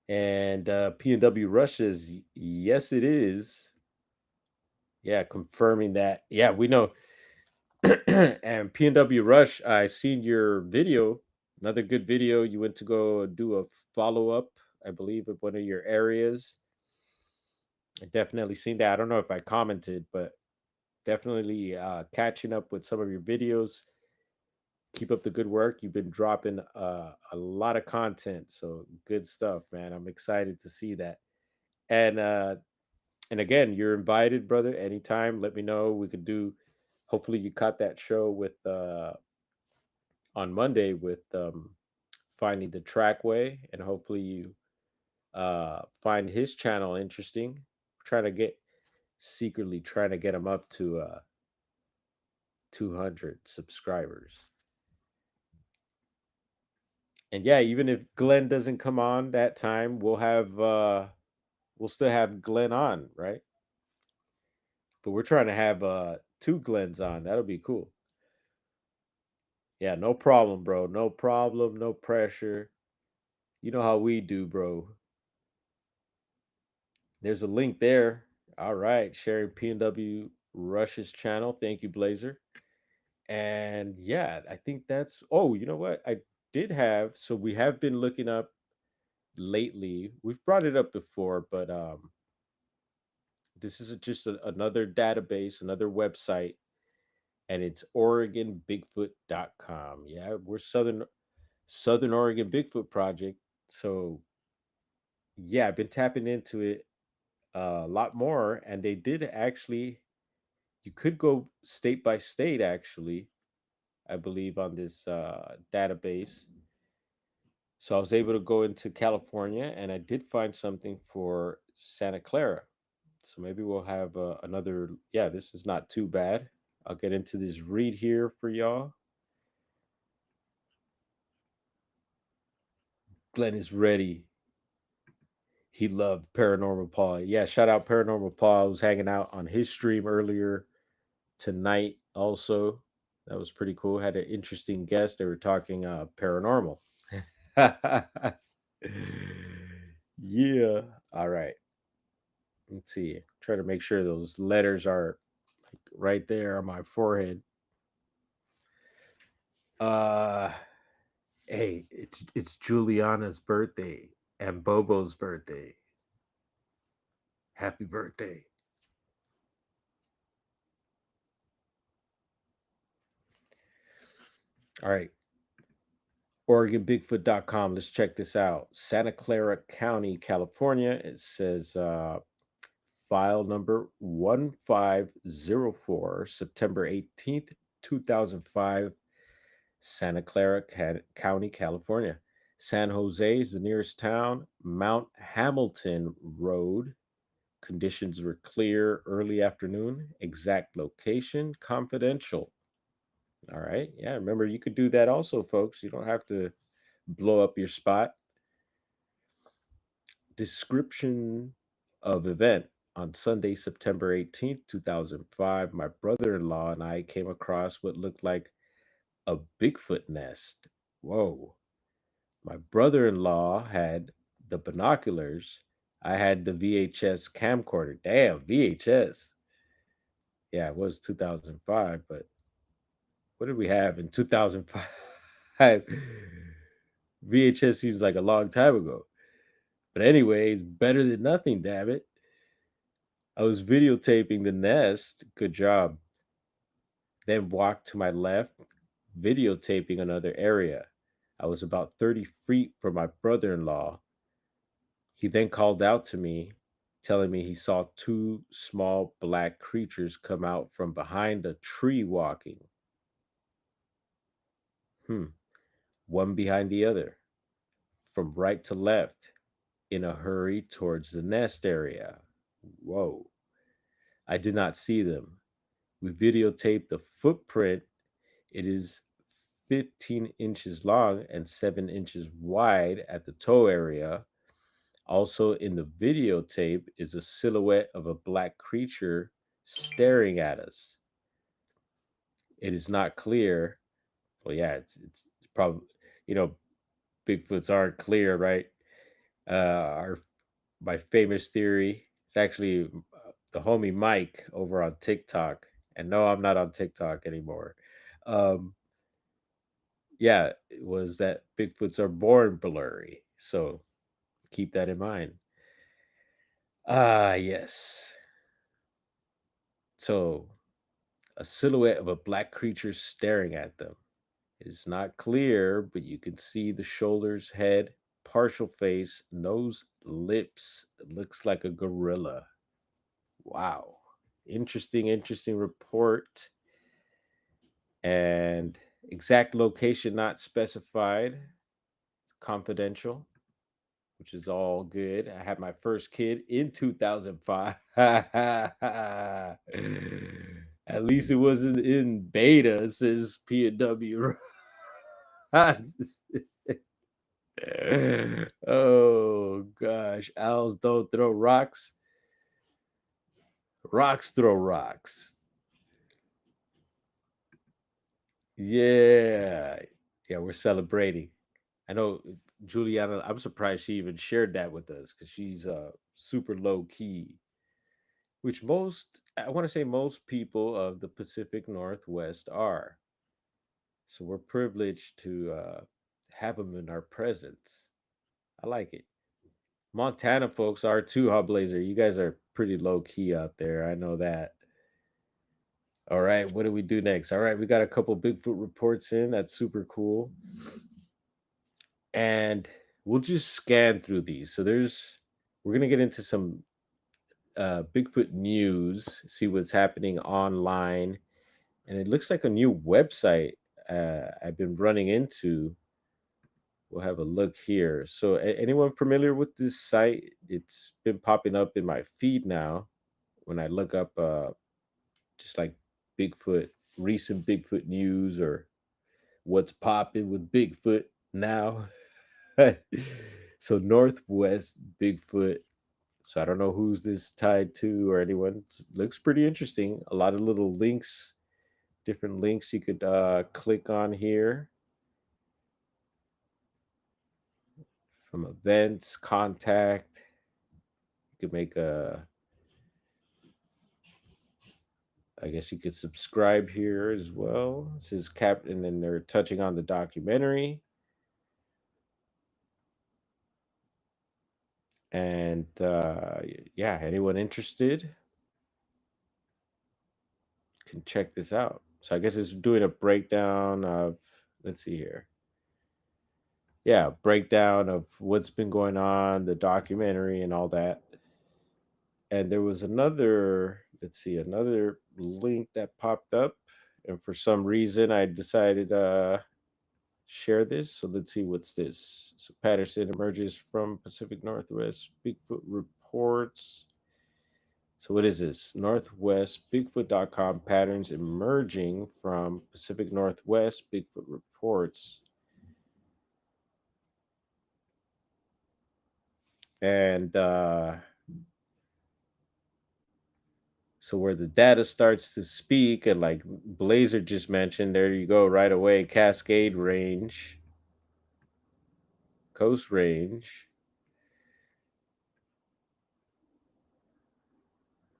And P&W rushes, yes, it is. Yeah, confirming that. Yeah, we know. And P&W Rush, I seen your video, another good video. You went to go do a follow up, I believe, of one of your areas. I definitely seen that. I don't know if I commented, but definitely catching up with some of your videos. Keep up the good work. You've been dropping a lot of content, so good stuff, man. I'm excited to see that. And again, you're invited, brother. Anytime, let me know. We could do. Hopefully, you caught that show with on Monday with finding the trackway, and hopefully you find his channel interesting. Trying to get secretly trying to get him up to 200 subscribers. And yeah, even if Glenn doesn't come on that time, we'll still have Glenn on, right? But we're trying to have two Glens on. That'll be cool. Yeah, no problem, bro. No problem, no pressure. You know how we do, bro. There's a link there. All right, sharing PNW Rush's channel. Thank you, Blazer. And yeah, I think that's. Oh, you know what? I did have. So we have been looking up lately. We've brought it up before, but this is just another database, another website, and it's OregonBigfoot.com. Yeah, we're Southern Oregon Bigfoot Project. So yeah, I've been tapping into it a lot more, and they did actually. You could go state by state, actually. I believe on this database. So I was able to go into California, and I did find something for Santa Clara. So maybe we'll have another. Yeah, this is not too bad. I'll get into this read here for y'all. Glenn is ready. He loved Paranormal Paul. Yeah, shout out Paranormal Paul. I was hanging out on his stream earlier tonight also. That was pretty cool. Had an interesting guest. They were talking paranormal. Yeah. All right. Let's see. Try to make sure those letters are like right there on my forehead. Uh hey, it's Juliana's birthday and Bobo's birthday. Happy birthday. All right. OregonBigfoot.com. Let's check this out. Santa Clara County, California. It says file number 1504, September 18th, 2005, Santa Clara County, California. San Jose is the nearest town. Mount Hamilton Road. Conditions were clear early afternoon. Exact location confidential. All right. Yeah. Remember, you could do that also, folks. You don't have to blow up your spot. Description of event. On Sunday, September 18th, 2005, my brother in law and I came across what looked like a Bigfoot nest. Whoa. My brother in law had the binoculars. I had the VHS camcorder. Damn, VHS. Yeah, it was 2005, but what did we have in 2005? VHS seems like a long time ago. But anyway, it's better than nothing, damn it. I was videotaping the nest. Good job. Then walked to my left, videotaping another area. I was about 30 feet from my brother in law. He then called out to me, telling me he saw two small black creatures come out from behind a tree walking. Hmm. One behind the other, from right to left, in a hurry towards the nest area. Whoa. I did not see them. We videotaped the footprint. It is 15 inches long and 7 inches wide at the toe area. Also, in the videotape is a silhouette of a black creature staring at us. It is not clear. Well, yeah, it's probably, you know, Bigfoots aren't clear, right? Our My famous theory. It's actually the homie Mike over on TikTok. And no, I'm not on TikTok anymore. Um, yeah, it was that Bigfoots are born blurry. So keep that in mind. Ah, yes. So a silhouette of a black creature staring at them. It is not clear, but you can see the shoulders, head, partial face, nose, lips. It looks like a gorilla. Wow. Interesting report. And exact location not specified. It's confidential, which is all good. I had my first kid in 2005. At least it wasn't in beta, says PW. Oh gosh. Owls don't throw rocks. Rocks throw rocks. Yeah. Yeah, we're celebrating. I know Juliana, I'm surprised she even shared that with us because she's super low key, which I want to say most people of the Pacific Northwest are. So we're privileged to have them in our presence. I like it. Montana folks are too, huh, Blazer? You guys are pretty low key out there. I know that. All right, what do we do next? All right, we got a couple Bigfoot reports in. That's super cool. And we'll just scan through these. We're going to get into some Bigfoot news, see what's happening online. And it looks like a new website I've been running into. We'll have a look here. So, anyone familiar with this site? It's been popping up in my feed now when I look up just like Bigfoot, recent Bigfoot news or what's popping with Bigfoot now. So, Northwest Bigfoot. So, I don't know who's this tied to or anyone. Looks pretty interesting. A lot of little links, different links you could click on here from events, contact. You could make I guess you could subscribe here as well. This is and then they're touching on the documentary. And yeah, anyone interested can check this out. So I guess it's doing a breakdown of, let's see here. Yeah, breakdown of what's been going on, the documentary, and all that. And there was let's see, another link that popped up. And for some reason, I decided share this. So let's see what's this. So Patterson emerges from Pacific Northwest. Bigfoot reports. So what is this? Northwest Bigfoot.com patterns emerging from Pacific Northwest. Bigfoot reports. And so where the data starts to speak, and like Blazer just mentioned, there you go right away. Cascade Range, Coast Range.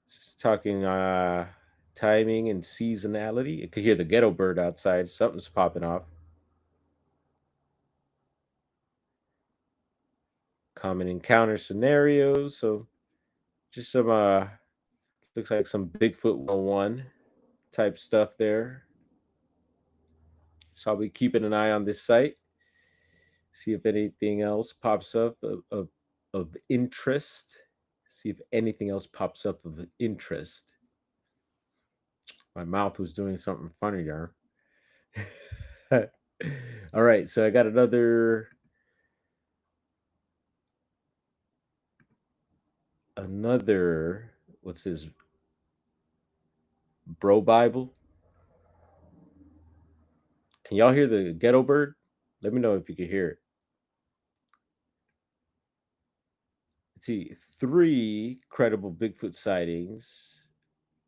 Just talking timing and seasonality. You could hear the ghetto bird outside. Something's popping off. Common encounter scenarios. So just some looks like some Bigfoot 101 type stuff there. So I'll be keeping an eye on this site. See if anything else pops up of interest. See if anything else pops up of interest. My mouth was doing something funny there. All right, so I got another what's this, bro Bible. Can y'all hear the ghetto bird? Let me know if you can hear it. Let's see, 3 credible Bigfoot sightings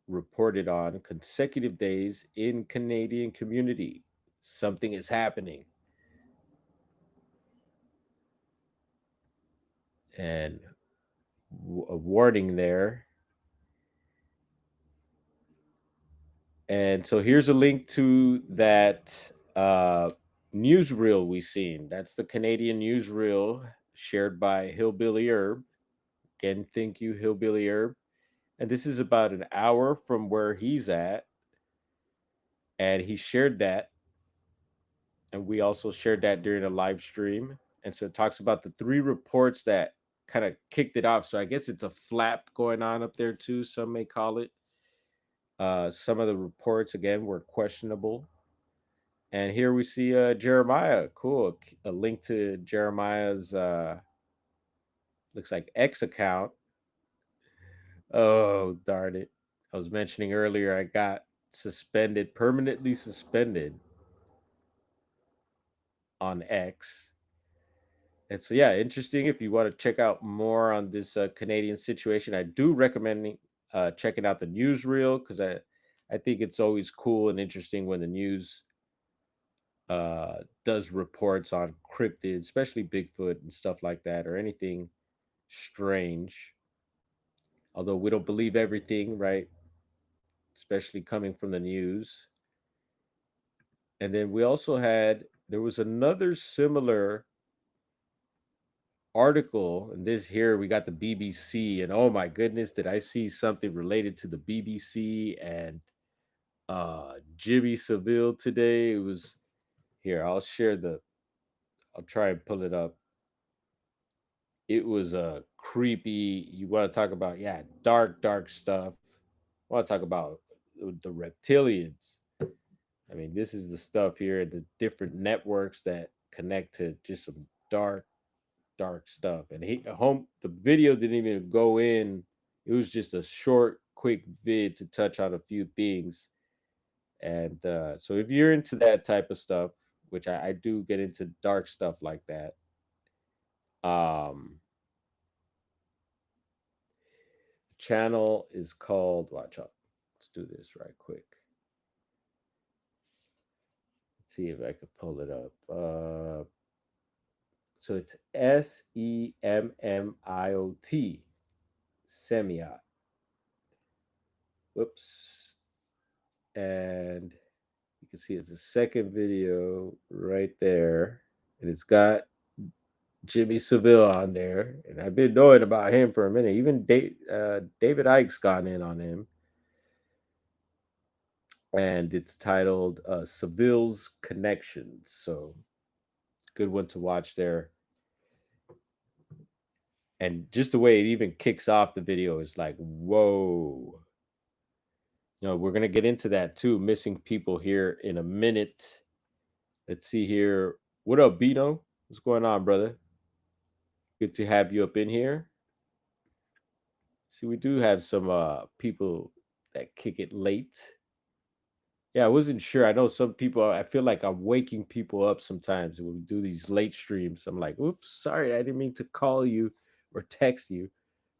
reported on consecutive days in Canadian community. Something is happening. And a warning there. And so here's a link to that newsreel we seen. That's the Canadian newsreel shared by Hillbilly Herb. Again, thank you, Hillbilly Herb. And this is about an hour from where he's at. And he shared that. And we also shared that during a live stream. And so it talks about the 3 reports that kind of kicked it off. So I guess it's a flap going on up there too, some may call it. Some of the reports, again, were questionable. And here we see Jeremiah. Cool. A link to Jeremiah's, looks like X account. Oh, darn it. I was mentioning earlier, I got suspended, permanently suspended on X. And so, yeah, interesting. If you want to check out more on this Canadian situation, I do recommend checking out the newsreel because I think it's always cool and interesting when the news does reports on cryptids, especially Bigfoot and stuff like that, or anything strange. Although we don't believe everything, right? Especially coming from the news. And then we also there was another similar article, and this here we got the BBC, and oh my goodness, did I see something related to the BBC and Jimmy Seville today? It was here. I'll try and pull it up. It was a creepy. You want to talk about, yeah, dark stuff. I want to talk about the reptilians. I mean, this is the stuff here, the different networks that connect to just some dark stuff. And the video didn't even go in. It was just a short, quick vid to touch on a few things. And so if you're into that type of stuff, which I do get into dark stuff like that, um, channel is called, watch out. Let's do this right quick. Let's see if I could pull it up. So it's Semmiot. Semiot. Whoops. And you can see it's a second video right there. And it's got Jimmy Seville on there. And I've been knowing about him for a minute. Even David Icke's gone in on him. And it's titled Seville's Connections. So good one to watch there. And just the way it even kicks off the video is like, whoa. We're going to get into that too. Missing people here in a minute. Let's see here. What up, Bino? What's going on, brother? Good to have you up in here. See, we do have some people that kick it late. Yeah, I wasn't sure. I know some people. I feel like I'm waking people up sometimes when we do these late streams. I'm like, "Oops, sorry, I didn't mean to call you or text you.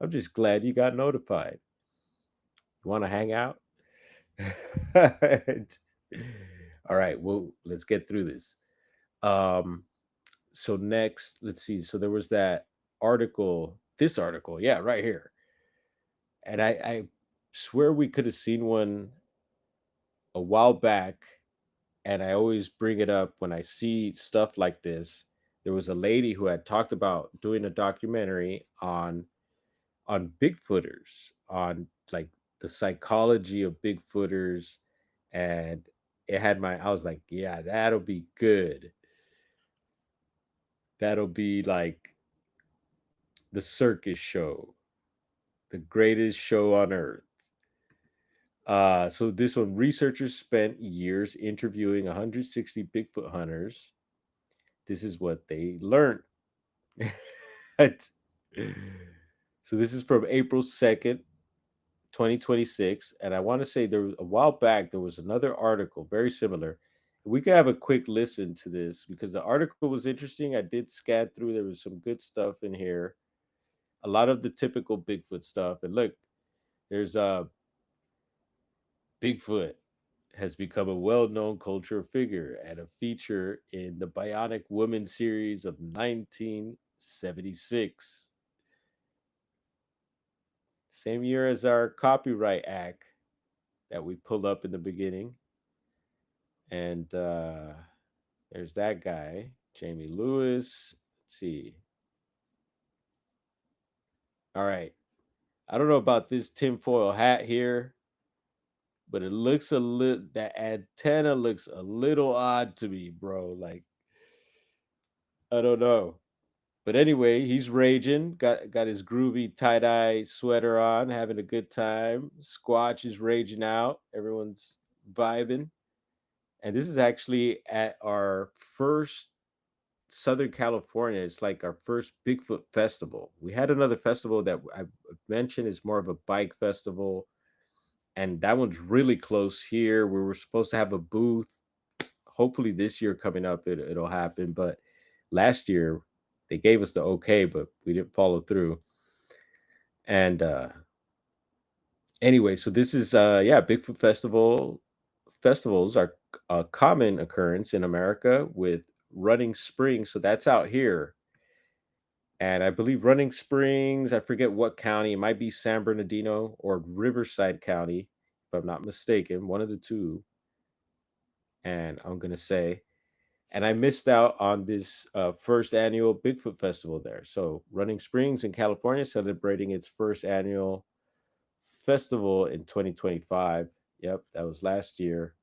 I'm just glad you got notified. You want to hang out?" All right. Well, let's get through this. Um, so next, let's see. So there was that article. This article, yeah, right here, and I swear we could have seen one a while back, and I always bring it up when I see stuff like this. There was a lady who had talked about doing a documentary on Bigfooters, on like the psychology of Bigfooters, and it had my I was like, yeah, that'll be good. That'll be like the circus show, the greatest show on earth. So this one, researchers spent years interviewing 160 Bigfoot hunters. This is what they learned. So this is from April 2nd, 2026. And I want to say there was a while back, there was another article very similar. We could have a quick listen to this because the article was interesting. I did scan through, there was some good stuff in here. A lot of the typical Bigfoot stuff. And look, there's Bigfoot has become a well-known cultural figure and a feature in the Bionic Woman series of 1976. Same year as our Copyright Act that we pulled up in the beginning. And there's that guy, Jamie Lewis. Let's see. All right. I don't know about this tinfoil hat here, but it looks a little, that antenna looks a little odd to me, bro. Like, I don't know. But anyway, he's raging. Got his groovy tie dye sweater on, having a good time. Squatch is raging out. Everyone's vibing. And this is actually at our first Southern California. It's like our first Bigfoot festival. We had another festival that I mentioned is more of a bike festival, and that one's really close here. We were supposed to have a booth. Hopefully, this year coming up, it'll happen. But last year, they gave us the okay, but we didn't follow through. And anyway, so this is yeah, Bigfoot festival. Festivals are a common occurrence in America with Running Springs. So that's out here. And I believe Running Springs, I forget what county, it might be San Bernardino or Riverside County, if I'm not mistaken, one of the two. And I'm going to say, and I missed out on this first annual Bigfoot Festival there. So Running Springs in California celebrating its first annual festival in 2025. Yep, that was last year.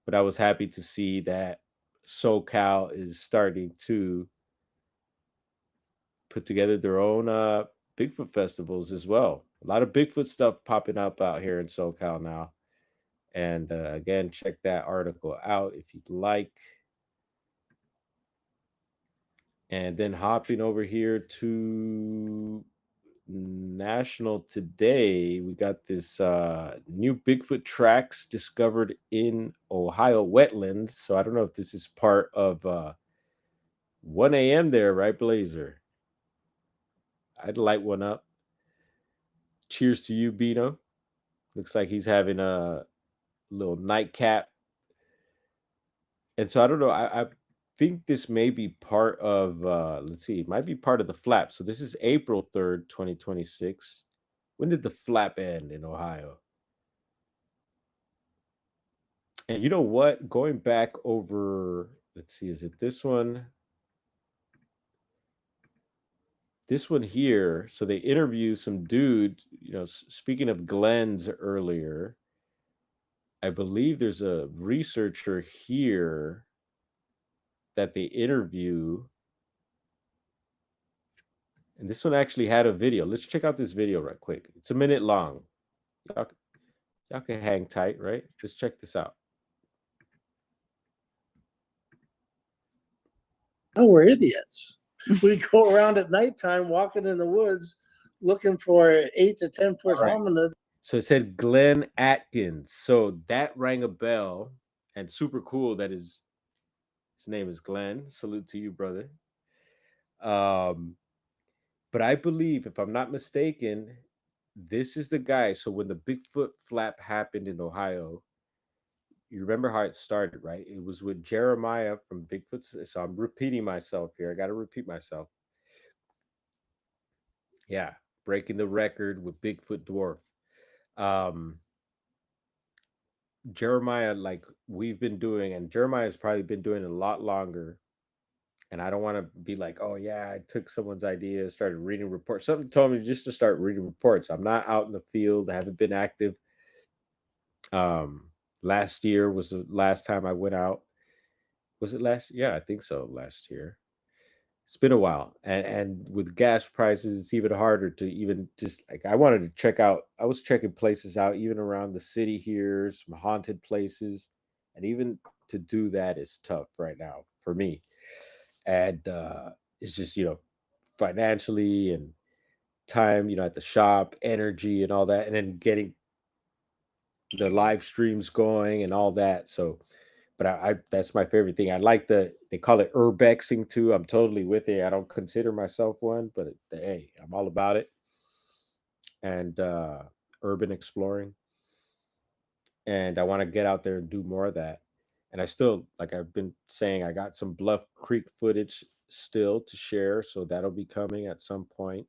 But I was happy to see that SoCal is starting to put together their own Bigfoot festivals as well. A lot of Bigfoot stuff popping up out here in SoCal now. And again, check that article out if you'd like. And then hopping over here to National Today, we got this new Bigfoot tracks discovered in Ohio wetlands. So I don't know if this is part of 1 a.m. there, right, Blazer? I'd light one up. Cheers to you, Bino. Looks like he's having a little nightcap. And so I don't know. I think this may be part of let's see, it might be part of the flap. So this is April 3rd, 2026. When did the flap end in Ohio? And you know what? Going back over, let's see, is it this one? This one here. So they interview some dude, speaking of Glenn's earlier, I believe there's a researcher here that they interview. And this one actually had a video. Let's check out this video right quick. It's a minute long. Y'all, y'all can hang tight, right? Let's check this out. No, we're idiots. We go around at nighttime walking in the woods looking for an 8 to 10 foot All right. hominid. So it said Glenn Atkins. So that rang a bell, and super cool that his name is Glenn. Salute to you, brother. Um, but I believe, if I'm not mistaken, this is the guy. So when the Bigfoot flap happened in Ohio, you remember how it started, right? It was with Jeremiah from Bigfoot. So I'm repeating myself here. I got to repeat myself. Yeah, breaking the record with Bigfoot dwarf. Um, Jeremiah, like we've been doing, and Jeremiah's probably been doing it a lot longer. And I don't want to be like, oh yeah, I took someone's idea, started reading reports. Something told me just to start reading reports. I'm not out in the field. I haven't been active. Last year was the last time I went out. Was it last? Yeah, I think so. Last year. It's been a while, and with gas prices, it's even harder to even just like I wanted to check out. I was checking places out even around the city here, some haunted places, and even to do that is tough right now for me. And it's just financially and time, at the shop, energy, and all that, and then getting the live streams going and all that. So, but I that's my favorite thing. I like they call it urbexing too. I'm totally with it. I don't consider myself one, but hey, I'm all about it. And urban exploring, and I want to get out there and do more of that. And I still, like I've been saying, I got some Bluff Creek footage still to share, so that'll be coming at some point.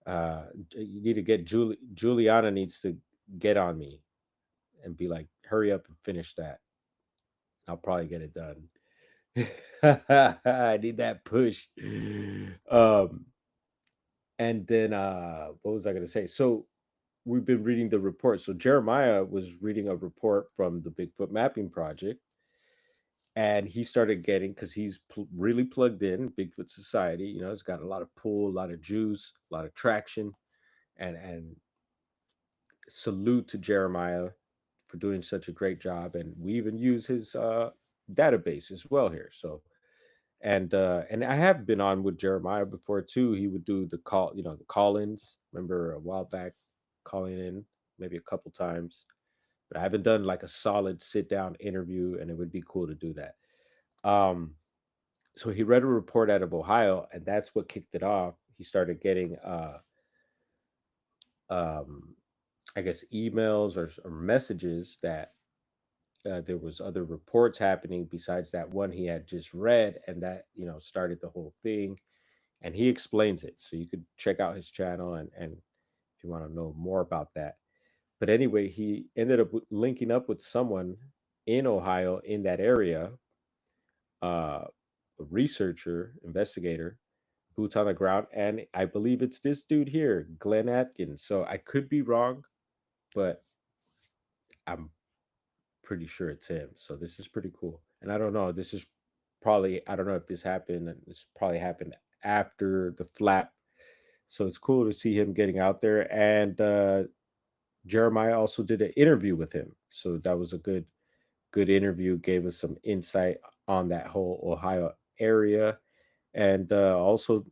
You need to get Juliana needs to get on me and be like, hurry up and finish that. I'll probably get it done. I need that push. Um, and then what was I going to say? So we've been reading the report. So Jeremiah was reading a report from the Bigfoot Mapping Project, and he started getting because he's really plugged in Bigfoot Society. It's got a lot of pull, a lot of juice, a lot of traction, and salute to Jeremiah for doing such a great job. And we even use his database as well here. So and I have been on with Jeremiah before too. He would do the call-ins. Remember a while back calling in maybe a couple times, but I haven't done like a solid sit down interview, and it would be cool to do that. Um, so he read a report out of Ohio, and that's what kicked it off. He started getting um, I guess emails or messages that there was other reports happening besides that one he had just read, and that started the whole thing. And he explains it, so you could check out his channel and if you want to know more about that. But anyway, he ended up linking up with someone in Ohio in that area, a researcher, investigator, boots on the ground, and I believe it's this dude here, Glenn Atkins. So I could be wrong, but I'm pretty sure it's him. So this is pretty cool. And I don't know, this is probably, I don't know if this happened. This probably happened after the flap. So it's cool to see him getting out there. And Jeremiah also did an interview with him. So that was a good interview, gave us some insight on that whole Ohio area. And also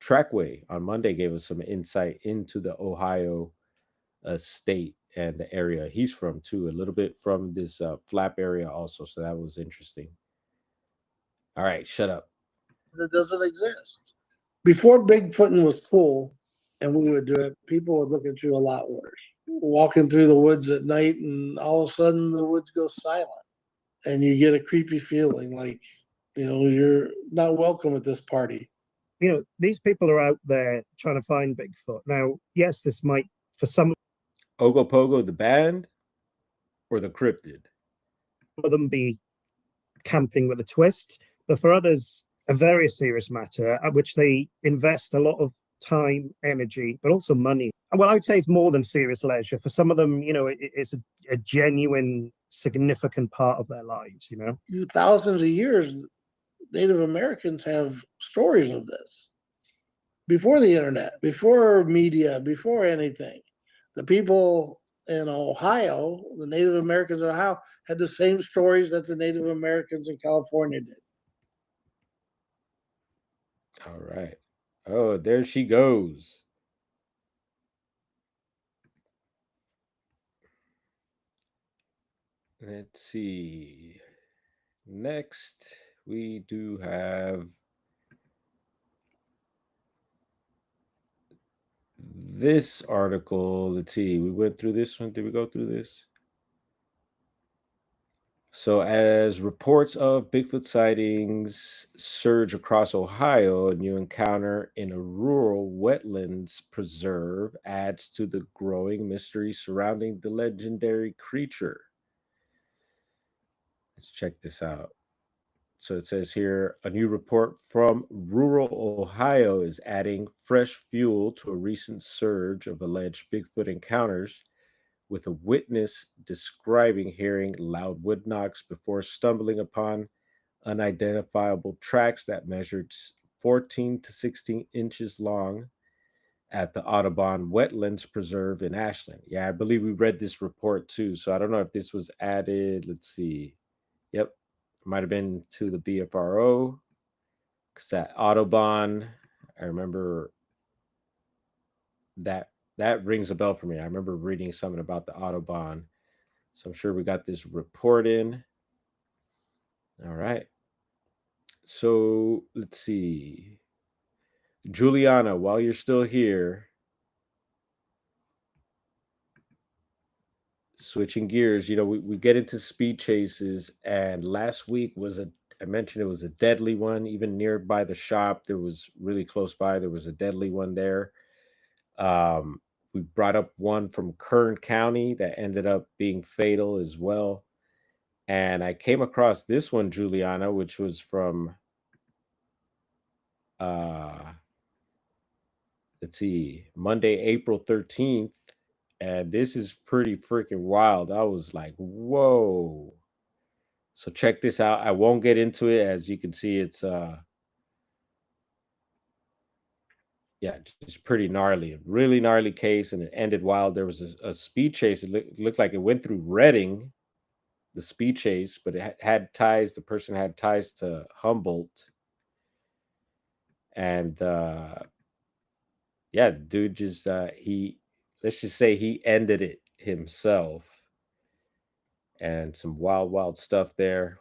Trackway on Monday gave us some insight into the Ohio state and the area he's from too, a little bit from this flap area also. So that was interesting. All right, shut up. That doesn't exist. Before Bigfooting was cool and we would do it, people would look at you a lot worse. Walking through the woods at night and all of a sudden the woods go silent and you get a creepy feeling like, you're not welcome at this party. These people are out there trying to find Bigfoot. Now, yes, this might, for some Ogopogo the band or the cryptid? of them, be camping with a twist, but for others, a very serious matter at which they invest a lot of time, energy, but also money. And well, I would say it's more than serious leisure. For some of them, it's a genuine, significant part of their lives. Thousands of years, Native Americans have stories of this. Before the internet, before media, before anything, the people in Ohio, the Native Americans in Ohio, had the same stories that the Native Americans in California did. All right. Oh, there she goes. Let's see. Next, we do have this article. Let's see. We went through this one. Did we go through this? So, as reports of Bigfoot sightings surge across Ohio, a new encounter in a rural wetlands preserve adds to the growing mystery surrounding the legendary creature. Let's check this out. So, it says here a new report from rural Ohio is adding fresh fuel to a recent surge of alleged Bigfoot encounters, with a witness describing hearing loud wood knocks before stumbling upon unidentifiable tracks that measured 14 to 16 inches long at the Audubon Wetlands Preserve in Ashland. Yeah, I believe we read this report too. So I don't know if this was added. Let's see. Yep, might have been to the BFRO because that Audubon, I remember that that rings a bell for me. I remember reading something about the Audubon. So I'm sure we got this report in. All right. So let's see. Juliana, while you're still here, switching gears, we get into speed chases, and last week I mentioned it was a deadly one, even nearby the shop. There was really close by, there was a deadly one there. Um, we brought up one from Kern County that ended up being fatal as well. And I came across this one, Juliana, which was from uh let's see, Monday, April 13th. And this is pretty freaking wild. I was like, whoa. So check this out. I won't get into it. As you can see, it's yeah, just pretty gnarly. A really gnarly case, and it ended wild. There was a speed chase. It looked like it went through Reading, the speed chase, but it had ties. The person had ties to Humboldt. And yeah, dude just he let's just say he ended it himself. And some wild, wild stuff there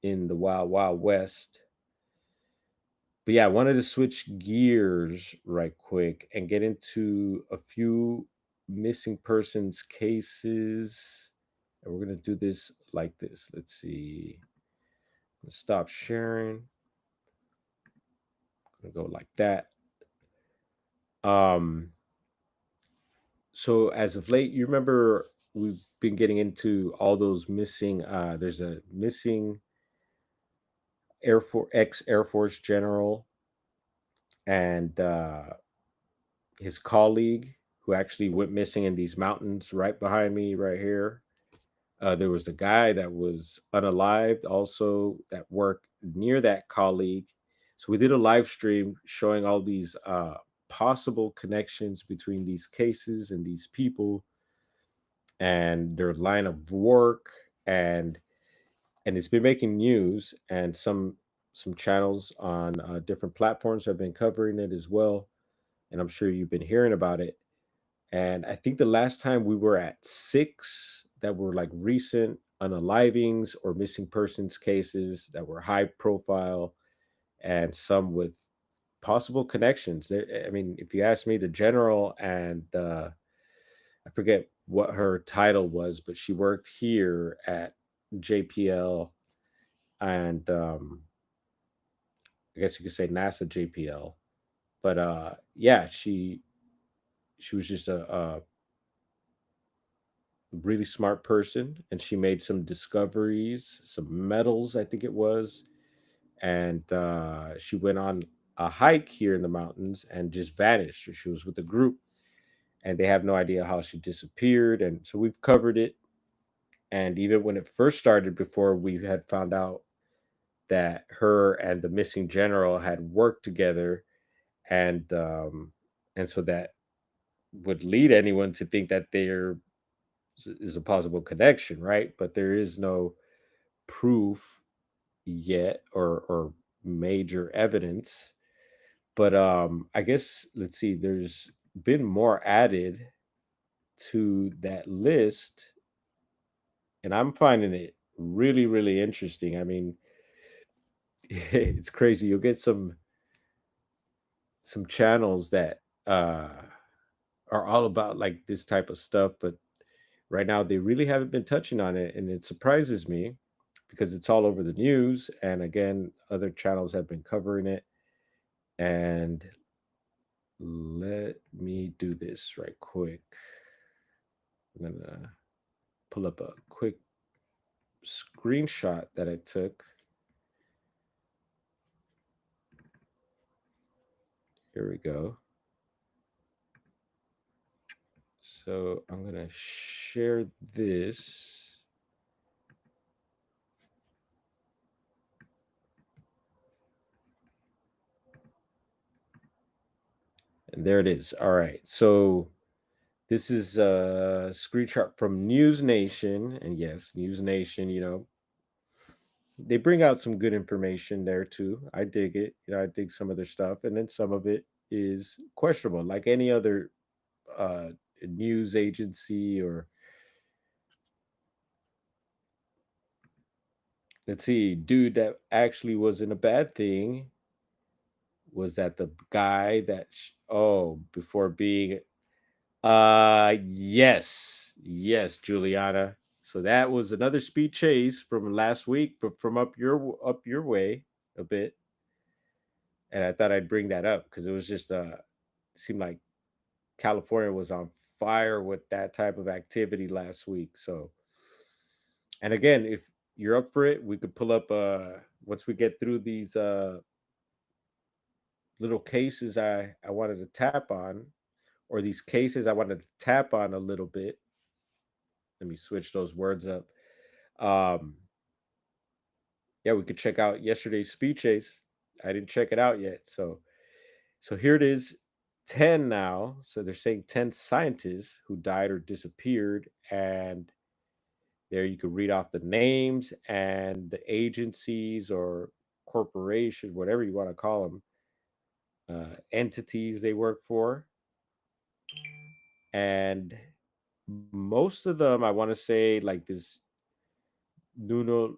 in the wild, wild west. But yeah, I wanted to switch gears right quick and get into a few missing persons cases. And we're going to do this like this. Let's see. Stop sharing. I'm going to go like that. Um, so as of late, you remember we've been getting into all those missing. There's a missing Air Force ex Air Force general and his colleague who actually went missing in these mountains right behind me, right here. There was a guy that was unalived also that worked near that colleague. So we did a live stream showing all these possible connections between these cases and these people and their line of work, and it's been making news, and some channels on different platforms have been covering it as well, and I'm sure you've been hearing about it. And I think the last time we were at six that were like recent unalivings or missing persons cases that were high profile, and some with possible connections. I mean, if you ask me, the general and I forget what her title was, but she worked here at JPL, and I guess you could say NASA JPL. But yeah, she was just a really smart person, and she made some discoveries, some metals, I think it was, and she went on a hike here in the mountains and just vanished. She was with a group, and they have no idea how she disappeared. And so we've covered it. And even when it first started, before we had found out that her and the missing general had worked together, and so that would lead anyone to think that there is a possible connection, right? But there is no proof yet, or major evidence. But I guess let's see. There's been more added to that list, and I'm finding it really, really interesting. I mean, it's crazy. You'll get some channels that are all about like this type of stuff, but right now they really haven't been touching on it, and it surprises me because it's all over the news. And again, other channels have been covering it. And let me do this right quick. I'm gonna pull up a quick screenshot that I took. Here we go. So I'm gonna share this. And there it is. All right. So this is a screenshot from News Nation. And yes, News Nation, they bring out some good information there too. I dig it. I dig some of their stuff. And then some of it is questionable, like any other uh, news agency. Or let's see, dude that actually wasn't a bad thing was that the guy that, before being yes, yes, Juliana. So that was another speed chase from last week, but from up your way a bit. And I thought I'd bring that up because it was just seemed like California was on fire with that type of activity last week. So, and again, if you're up for it, we could pull up once we get through these little cases I wanted to tap on, or these cases I wanted to tap on a little bit. Let me switch those words up. Um, yeah, we could check out yesterday's speed chase. I didn't check it out yet. So here it is, 10 now. So they're saying 10 scientists who died or disappeared. And there you could read off the names and the agencies or corporations, whatever you want to call them, entities they work for. And most of them, I want to say, like this Ludedo.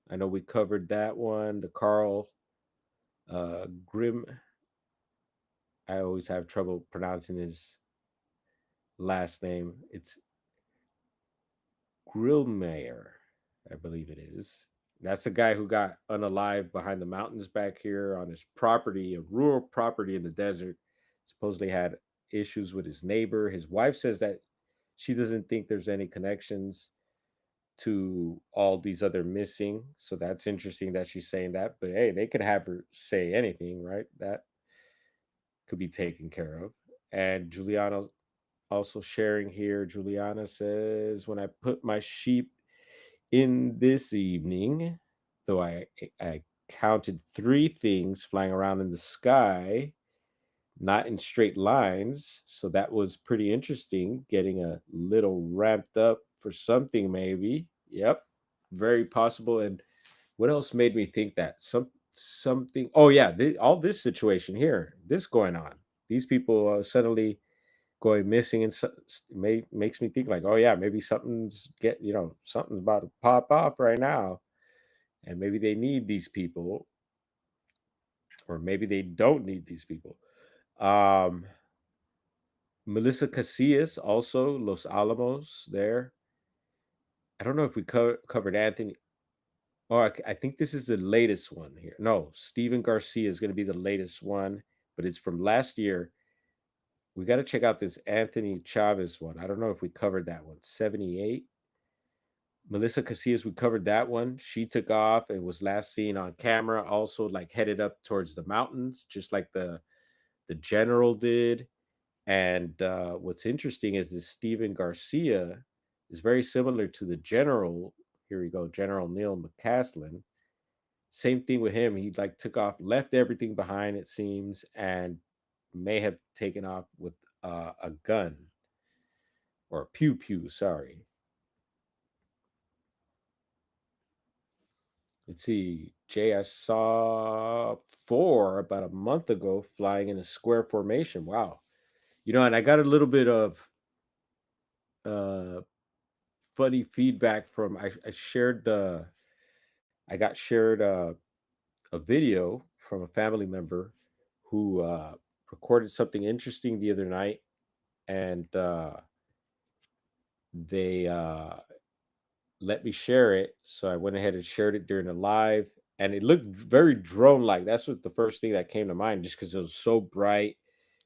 I know we covered that one. The Carl Grim. I always have trouble pronouncing his last name. It's Grillmayer, I believe it is. That's a guy who got unalive behind the mountains back here on his property, a rural property in the desert. Supposedly had issues with his neighbor. His wife says that she doesn't think there's any connections to all these other missing. So that's interesting that she's saying that. But hey, they could have her say anything, right? That could be taken care of. And Juliana also sharing here. Juliana says, "When I put my sheep in this evening, though I counted three things flying around in the sky, not in straight lines. So that was pretty interesting, getting a little ramped up for something, maybe. Yep, very possible. And what else made me think that? Something. Oh, yeah, all this situation here, this going on. These people suddenly going missing, and makes me think like, oh yeah, maybe something's about to pop off right now, and maybe they need these people, or maybe they don't need these people. Um, Melissa Casillas, also Los Alamos. There, I don't know if we covered Anthony. Oh, I think this is the latest one here. No, Steven Garcia is going to be the latest one, but it's from last year. We got to check out this Anthony Chavez one. I don't know if we covered that one. 78. Melissa Casillas, we covered that one. She took off and was last seen on camera, also like headed up towards the mountains, just like the general did. And what's interesting is this Steven Garcia is very similar to the general. Here we go, General Neil McCaslin. Same thing with him. He like took off, left everything behind, it seems, and may have taken off with a gun or a pew pew. Sorry. Let's see. Jay, I saw car about a month ago, flying in a square formation. Wow. And I got a little bit of uh, funny feedback from I got shared a video from a family member who recorded something interesting the other night, and they let me share it. So I went ahead and shared it during the live, and it looked very drone like. That's what the first thing that came to mind, just because it was so bright.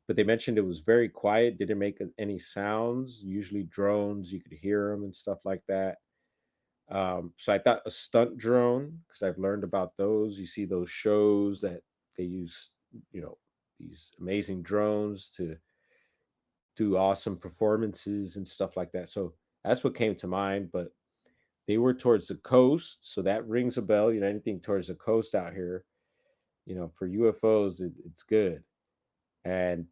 But they mentioned it was very quiet, didn't make any sounds. Usually drones, you could hear them and stuff like that. So I thought a stunt drone, because I've learned about those. You see those shows that they use, you know, these amazing drones to do awesome performances and stuff like that. So that's what came to mind. But they were towards the coast, so that rings a bell. Anything towards the coast out here, for UFOs, it's good. And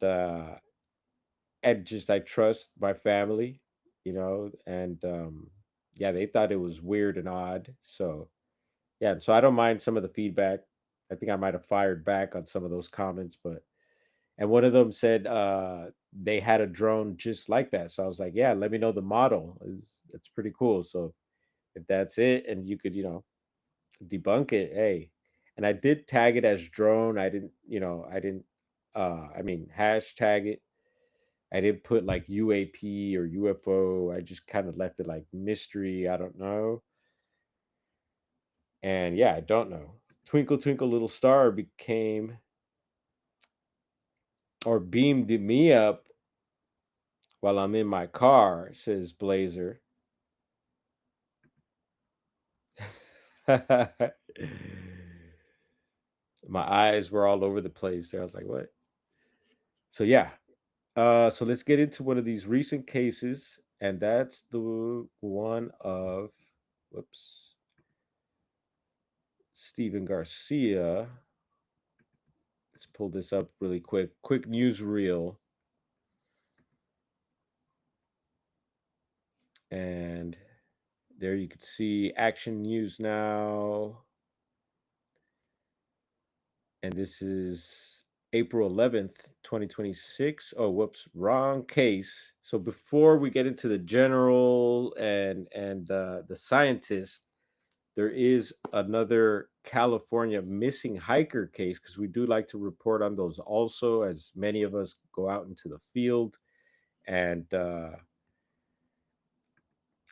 just I trust my family, and yeah, they thought it was weird and odd. So yeah, and so I don't mind some of the feedback. I think I might have fired back on some of those comments, but and one of them said they had a drone just like that. So I was like, yeah, let me know the model. It's pretty cool. So if that's it, and you could, debunk it, hey. And I did tag it as drone. I didn't hashtag it. I didn't put like UAP or UFO. I just kind of left it like mystery. I don't know. And yeah, I don't know. Twinkle Twinkle Little Star became or beamed me up while I'm in my car, says Blazer. My eyes were all over the place there. I was like, what? So yeah. So let's get into one of these recent cases, and that's the one of whoops, Stephen Garcia. Let's pull this up really quick. Quick newsreel. And there you can see Action News Now. And this is April 11th, 2026. Oh, whoops, wrong case. So before we get into the general and the scientist, there is another California missing hiker case, because we do like to report on those also, as many of us go out into the field. And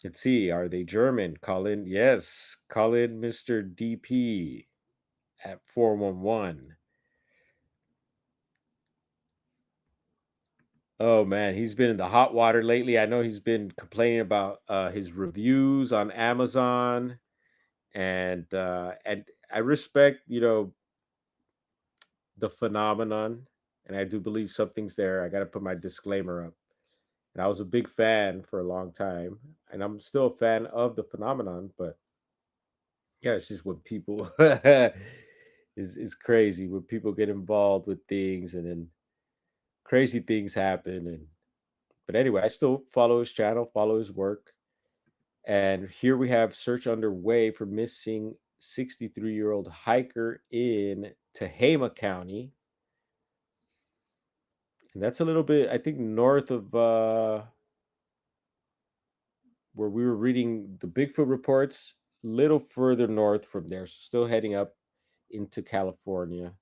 let's see, are they German? Call in. Yes, call in Mr. DP at 411. Oh man, he's been in the hot water lately. I know he's been complaining about his reviews on Amazon, and I respect, the phenomenon, and I do believe something's there. I got to put my disclaimer up. And I was a big fan for a long time, and I'm still a fan of the phenomenon. But yeah, it's just when people is crazy when people get involved with things, and then crazy things happen. And but anyway, I still follow his channel, follow his work. And here we have search underway for missing 63-year-old hiker in Tehama County. And that's a little bit, I think, north of where we were reading the Bigfoot reports, a little further north from there. So still heading up into California,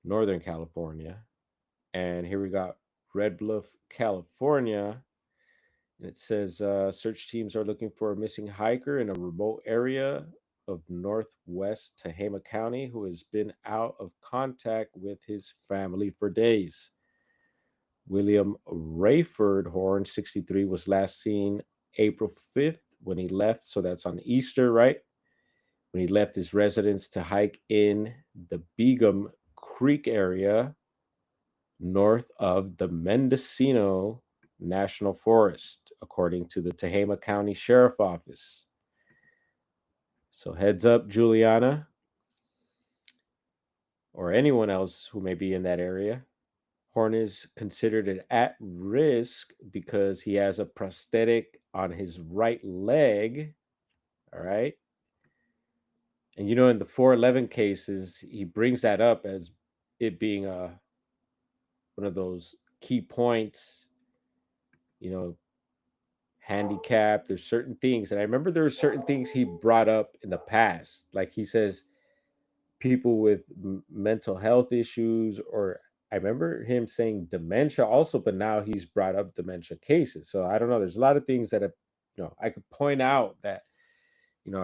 Northern California. And here we got Red Bluff, California. And it says search teams are looking for a missing hiker in a remote area of northwest Tehama County who has been out of contact with his family for days. William Rayford Horn, 63, was last seen April 5th when he left. So that's on Easter, right? When he left his residence to hike in the Begum Creek area north of the Mendocino National Forest, according to the Tehama County Sheriff Office. So heads up, Juliana, or anyone else who may be in that area. Horn is considered at risk because he has a prosthetic on his right leg. All right. And in the 411 cases, he brings that up as it being one of those key points, you know, handicap. There's certain things. And I remember there were certain things he brought up in the past. Like he says, people with mental health issues, or I remember him saying dementia also, but now he's brought up dementia cases. So I don't know. There's a lot of things that have, I could point out that,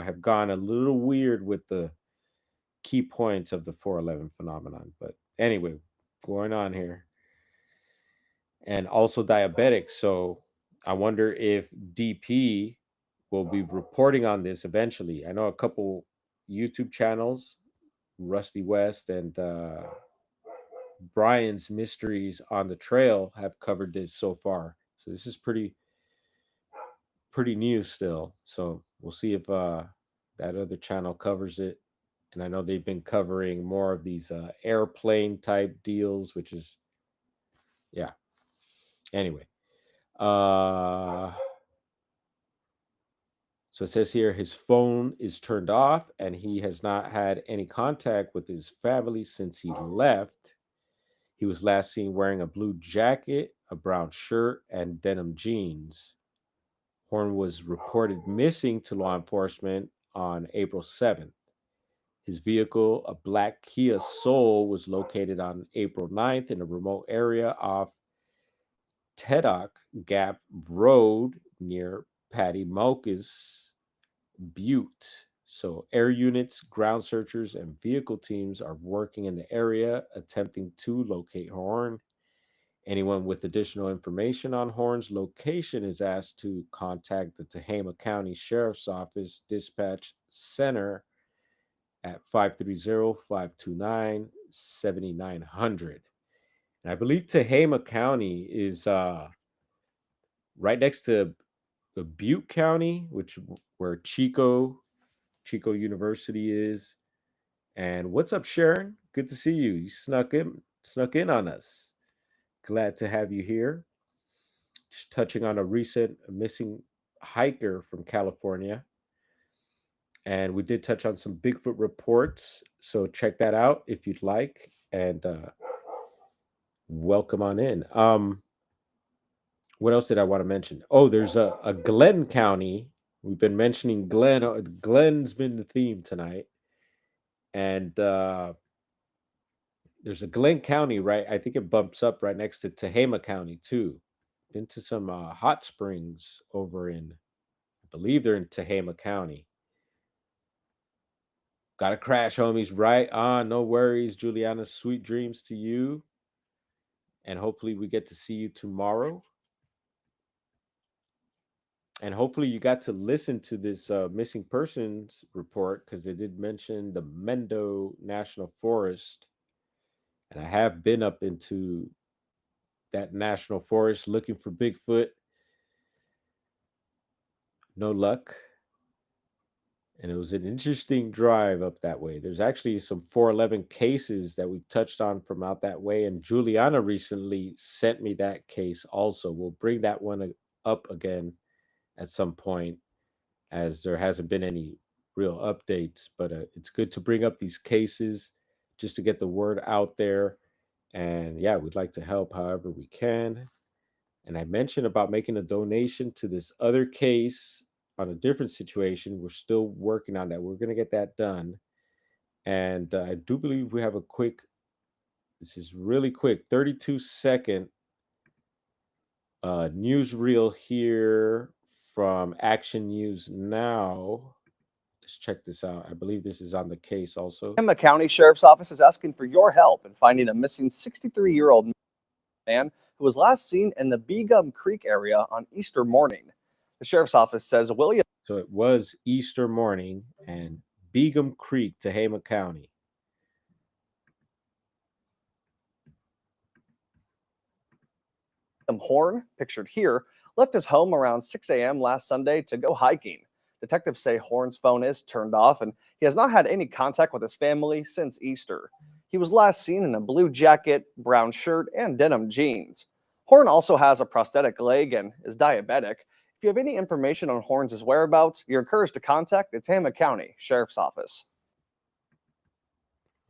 have gone a little weird with the key points of the 411 phenomenon. But anyway, going on here. And also diabetic. So I wonder if DP will be reporting on this eventually. I know a couple YouTube channels, Rusty West and Brian's Mysteries on the Trail, have covered this so far. So this is pretty new still. So we'll see if that other channel covers it. And I know they've been covering more of these airplane type deals, which is, yeah. Anyway, so it says here his phone is turned off and he has not had any contact with his family since he left. He was last seen wearing a blue jacket, a brown shirt, and denim jeans. Horn was reported missing to law enforcement on April 7th. His vehicle, a black Kia Soul, was located on April 9th in a remote area off Tedock Gap Road near Patty Mocha's Butte. So, air units, ground searchers, and vehicle teams are working in the area attempting to locate Horn. Anyone with additional information on Horn's location is asked to contact the Tehama County Sheriff's Office Dispatch Center at 530-529-7900. And I believe Tehama County is right next to the Butte County, where Chico University is. And what's up, Sharon? Good to see you. You snuck in on us. Glad to have you here. Just touching on a recent missing hiker from California. And we did touch on some Bigfoot reports. So check that out if you'd like. And welcome on in. What else did I want to mention? Oh, there's a Glenn County. We've been mentioning Glenn. Glenn's been the theme tonight. And there's a Glenn County, right? I think it bumps up right next to Tehama County, too. Been to some hot springs over in, I believe they're in Tehama County. Got to crash, homies. Right on. No worries, Juliana. Sweet dreams to you. And hopefully we get to see you tomorrow. And hopefully you got to listen to this missing persons report, because they did mention the Mendo National Forest. And I have been up into that national forest looking for Bigfoot. No luck. And it was an interesting drive up that way. There's actually some 411 cases that we've touched on from out that way. And Juliana recently sent me that case also. We'll bring that one up again at some point, as there hasn't been any real updates. But it's good to bring up these cases just to get the word out there. And yeah, we'd like to help however we can. And I mentioned about making a donation to this other case on a different situation. We're still working on that. We're going to get that done. And I do believe we have this is really quick, 32-second newsreel here from Action News Now. Let's check this out. I believe this is on the case also. Tehama County Sheriff's Office is asking for your help in finding a missing 63-year-old man who was last seen in the Begum Creek area on Easter morning. The Sheriff's Office says William. So it was Easter morning, and Begum Creek, Tehama County. Horn, pictured here, left his home around 6 a.m. last Sunday to go hiking. Detectives say Horn's phone is turned off and he has not had any contact with his family since Easter. He was last seen in a blue jacket, brown shirt, and denim jeans. Horn also has a prosthetic leg and is diabetic. If you have any information on Horn's whereabouts, you're encouraged to contact the Tehama County Sheriff's Office.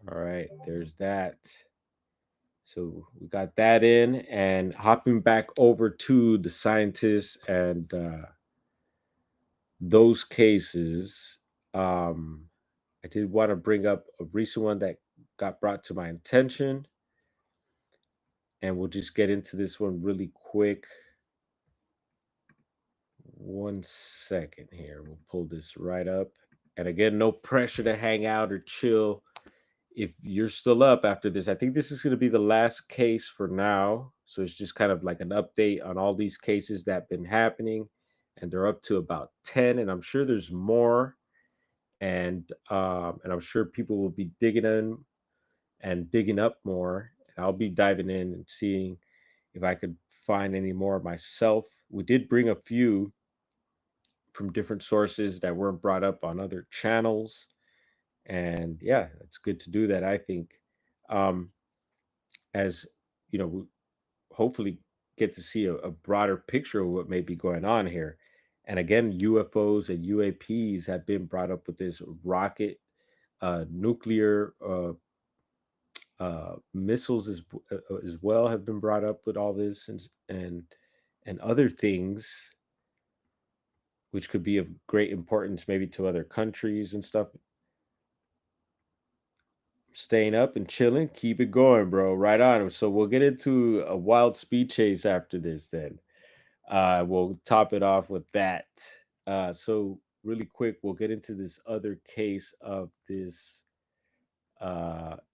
All right, there's that. So we got that in, and hopping back over to the scientists and those cases. I did want to bring up a recent one that got brought to my attention, and we'll just get into this one really quick. 1 second here. We'll pull this right up. And again, no pressure to hang out or chill. If you're still up after this, I think this is going to be the last case for now. So it's just kind of like an update on all these cases that have been happening. And they're up to about 10. And I'm sure there's more. And I'm sure people will be digging in and digging up more. And I'll be diving in and seeing if I could find any more myself. We did bring a few from different sources that weren't brought up on other channels. And yeah, it's good to do that, I think. Um, as you know, we hopefully get to see a broader picture of what may be going on here. And again, UFOs and UAPs have been brought up with this rocket, nuclear missiles as well have been brought up with all this, and other things which could be of great importance maybe to other countries and stuff. Staying up and chilling, keep it going, bro. Right on. So we'll get into a wild speed chase after this. Then we'll top it off with that. So really quick, we'll get into this other case of this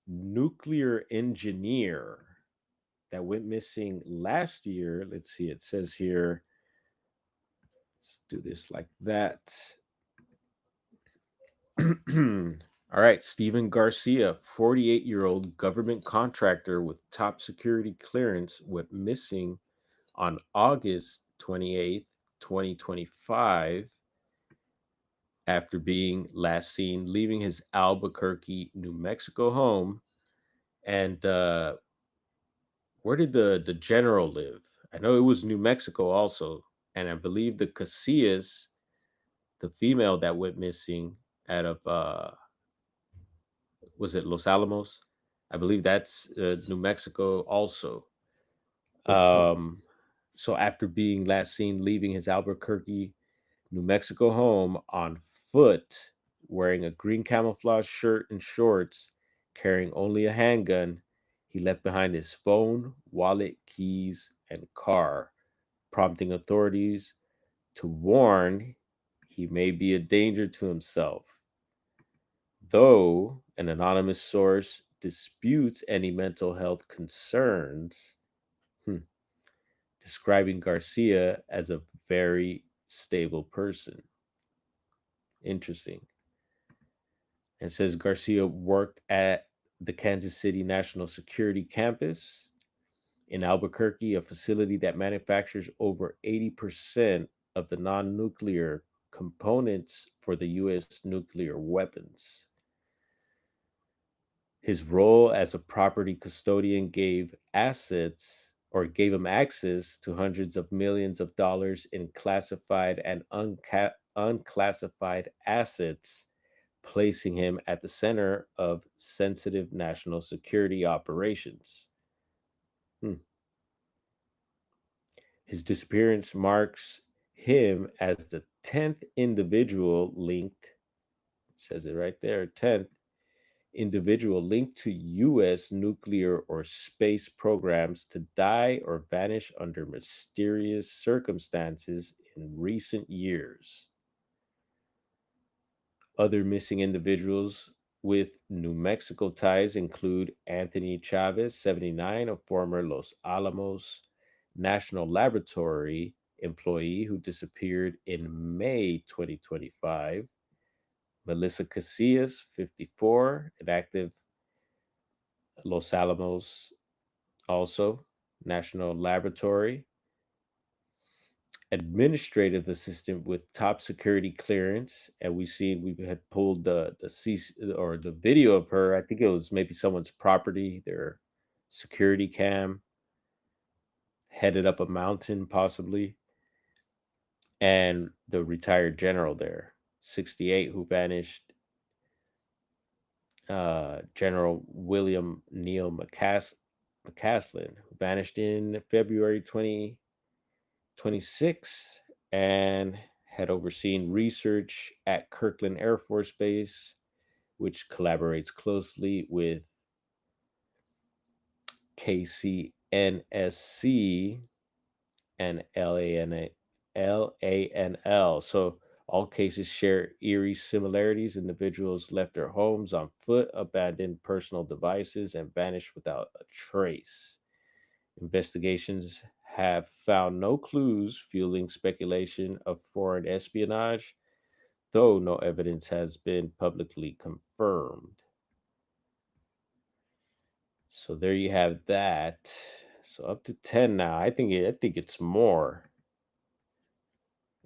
nuclear engineer that went missing last year. Let's see, it says here, let's do this like that. All right, Stephen Garcia, 48-year-old government contractor with top security clearance, went missing on August 28th, 2025, after being last seen leaving his Albuquerque, New Mexico home. And where did the general live? I know it was New Mexico also, and I believe the Casillas, the female that went missing out of was it Los Alamos? I believe that's New Mexico also. Um, so after being last seen leaving his Albuquerque, New Mexico home on foot, wearing a green camouflage shirt and shorts, carrying only a handgun, he left behind his phone, wallet, keys, and car, prompting authorities to warn he may be a danger to himself. Though an anonymous source disputes any mental health concerns, hmm, describing Garcia as a very stable person. Interesting. And it says Garcia worked at the Kansas City National Security Campus in Albuquerque, a facility that manufactures over 80% of the non nuclear components for the U.S. nuclear weapons. His role as a property custodian gave him access to hundreds of millions of dollars in classified and unclassified assets, placing him at the center of sensitive national security operations. Hmm. His disappearance marks him as the 10th individual linked, it says it right there, 10th individual linked to U.S. nuclear or space programs to die or vanish under mysterious circumstances in recent years. Other missing individuals with New Mexico ties include Anthony Chavez, 79, a former Los Alamos National Laboratory employee who disappeared in May 2025. Melissa Casillas, 54, an active Los Alamos also National Laboratory administrative assistant with top security clearance, and we had pulled the C or the video of her. I think it was maybe someone's property, their security cam, headed up a mountain possibly, and the retired general there, 68, who vanished General William Neil McCaslin, who vanished in February 2026 and had overseen research at Kirkland Air Force Base, which collaborates closely with KCNSC and LANL. So all cases share eerie similarities. Individuals left their homes on foot, abandoned personal devices, and vanished without a trace. Investigations have found no clues, fueling speculation of foreign espionage, though no evidence has been publicly confirmed. So there you have that. So up to 10 now. I think it's more.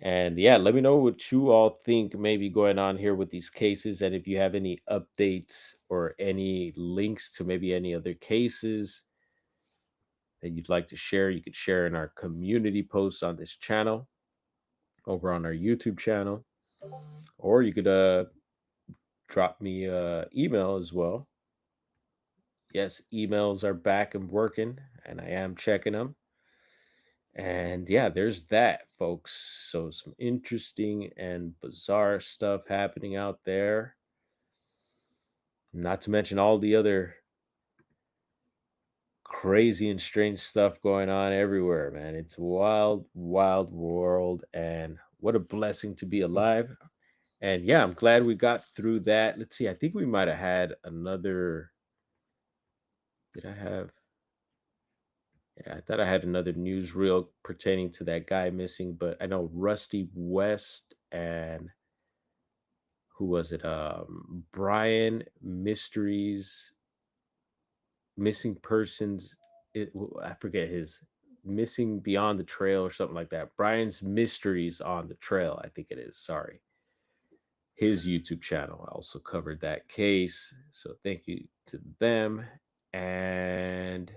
And yeah, let me know what you all think may be going on here with these cases. And if you have any updates or any links to maybe any other cases that you'd like to share, you could share in our community posts on this channel, over on our YouTube channel, or you could drop me email as well. Yes, emails are back and working, and I am checking them. And yeah, there's that, folks. So some interesting and bizarre stuff happening out there. Not to mention all the other crazy and strange stuff going on everywhere, man. It's a wild, wild world. And what a blessing to be alive. And yeah, I'm glad we got through that. Let's see. I think we might have had another. Did I have? Yeah, I thought I had another newsreel pertaining to that guy missing, but I know Rusty West and who was it? Brian Mysteries, missing persons. I forget his missing beyond the trail or something like that. Brian's Mysteries on the Trail, I think it is. Sorry, his YouTube channel. I also covered that case, so thank you to them. And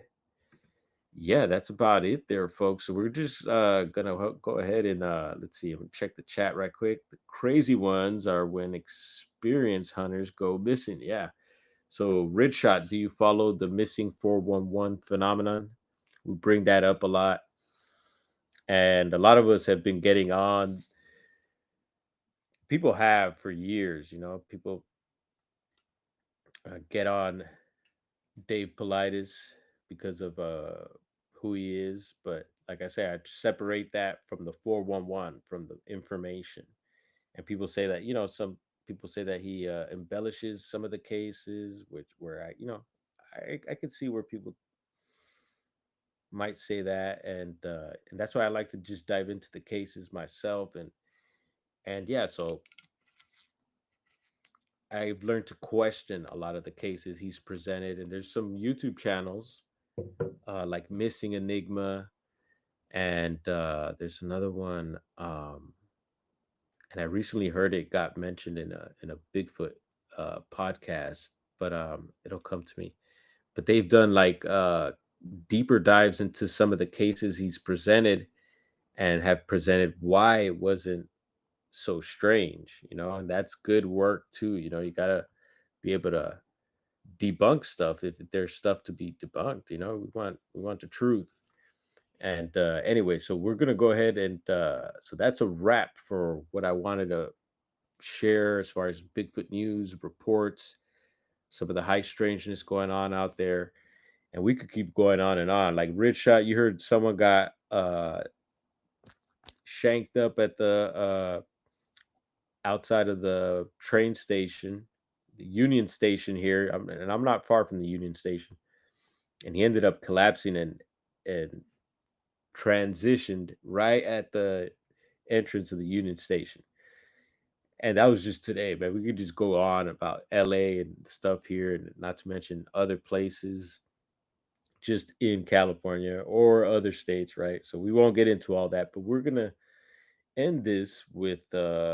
yeah, that's about it there, folks. So we're just gonna go ahead and let's see. I'm gonna check the chat right quick. The crazy ones are when experienced hunters go missing. Yeah. So, Ridshot, do you follow the missing 411 phenomenon? We bring that up a lot, and a lot of us have been getting on. People have for years, people get on Dave Politis because of who he is. But like I say, I separate that from the 411, from the information. And people say that, some people say that he embellishes some of the cases, which where I can see where people might say that, and that's why I like to just dive into the cases myself, and yeah, so I've learned to question a lot of the cases he's presented, and there's some YouTube channels like Missing Enigma, and there's another one, and I recently heard it got mentioned in a Bigfoot podcast, but it'll come to me. But they've done like deeper dives into some of the cases he's presented and have presented why it wasn't so strange, and that's good work too. You gotta be able to debunk stuff if there's stuff to be debunked. We want the truth. And anyway, so we're gonna go ahead and so that's a wrap for what I wanted to share as far as Bigfoot news reports, some of the high strangeness going on out there, and we could keep going on and on. Like Rich Shot, you heard someone got shanked up at the outside of the train station, the Union Station here, and I'm not far from the Union Station. And he ended up collapsing and transitioned right at the entrance of the Union Station. And that was just today, man. We could just go on about LA and stuff here, and not to mention other places just in California or other states, right? So we won't get into all that, but we're gonna end this with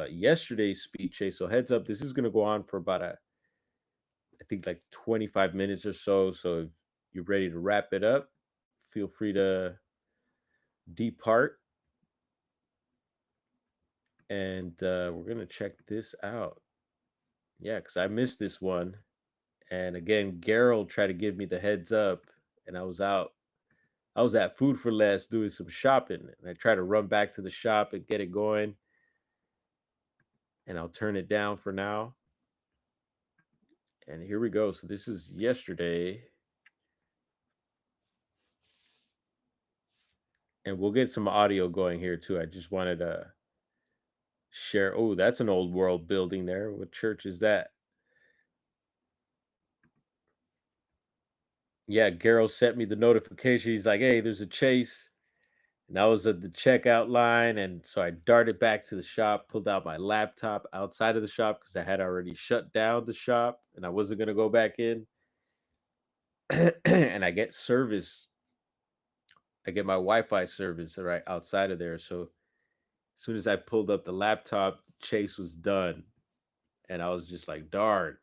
yesterday's speed chase. So heads up, this is gonna go on for about I think like 25 minutes or so. So if you're ready to wrap it up, feel free to depart. And we're gonna check this out. Yeah, because I missed this one, And again, Gerald tried to give me the heads up, and I was out. I was at Food for Less doing some shopping, and I tried to run back to the shop and get it going. And I'll turn it down for now. And here we go. So this is yesterday. And we'll get some audio going here too. I just wanted to share. Oh, that's an old world building there. What church is that? Yeah, Gerald sent me the notification. He's like, hey, there's a chase. And I was at the checkout line. And so I darted back to the shop, pulled out my laptop outside of the shop because I had already shut down the shop and I wasn't going to go back in. And I get service. I get my Wi-Fi service right outside of there. So as soon as I pulled up the laptop, chase was done. And I was just like, darn.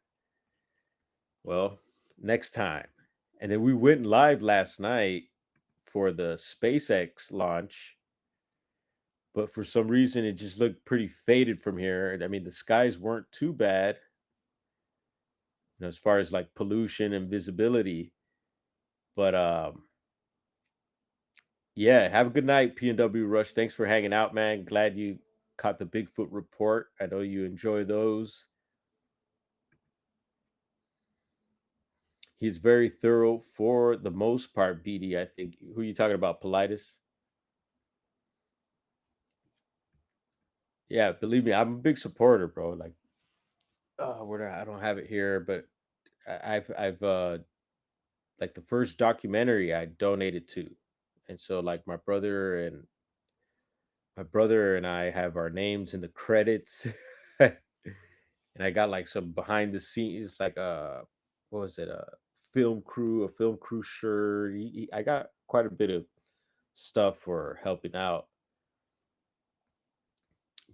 Well, next time. And then we went live last night for the SpaceX launch. But for some reason, it just looked pretty faded from here. I mean, the skies weren't too bad, as far as like pollution and visibility. But yeah, have a good night, P&W Rush. Thanks for hanging out, man. Glad you caught the Bigfoot report. I know you enjoy those. He's very thorough for the most part, BD. I think. Who are you talking about, Politis? Yeah, believe me, I'm a big supporter, bro. Like, I don't have it here, but I've like the first documentary I donated to, and so like my brother and I have our names in the credits, and I got like some behind the scenes, like what was it, a film crew shirt. I got quite a bit of stuff for helping out.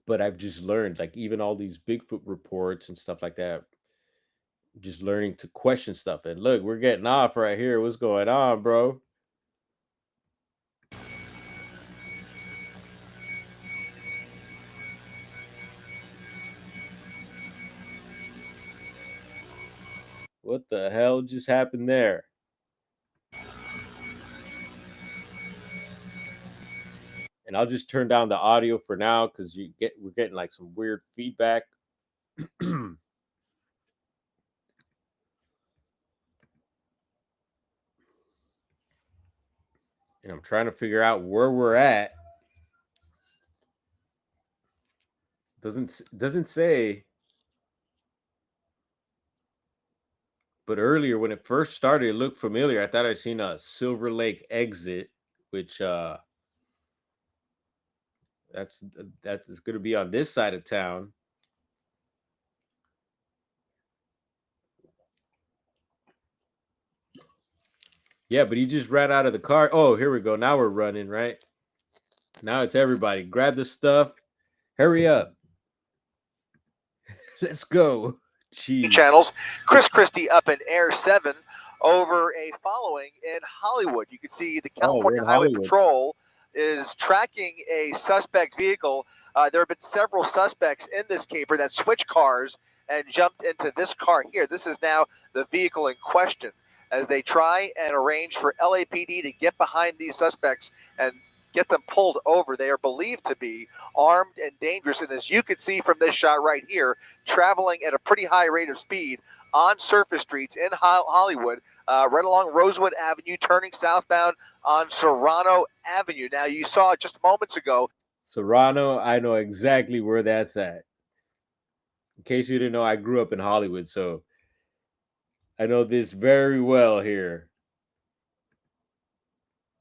But I've just learned, like, even all these Bigfoot reports and stuff like that, just learning to question stuff. And look, we're getting off right here. What's going on, bro? What the hell just happened there? And I'll just turn down the audio for now because we're getting like some weird feedback. And I'm trying to figure out where we're at. Doesn't say. But earlier when it first started, it looked familiar. I thought I'd seen a Silver Lake exit, which that's it's going to be on this side of town. Yeah, but he just ran out of the car. Oh, here we go. Now we're running, right? Now it's everybody. Grab the stuff. Hurry up. Let's go. Jeez. Channels. Chris Christie up in Air 7 over a following in Hollywood. You can see the California Highway Patrol is tracking a suspect vehicle. There have been several suspects in this caper that switched cars and jumped into this car here. This is now the vehicle in question as they try and arrange for LAPD to get behind these suspects and get them pulled over. They are believed to be armed and dangerous. And as you can see from this shot right here, traveling at a pretty high rate of speed on surface streets in Hollywood, right along Rosewood Avenue, turning southbound on Serrano Avenue. Now, you saw just moments ago. Serrano, I know exactly where that's at. In case you didn't know, I grew up in Hollywood, so I know this very well here.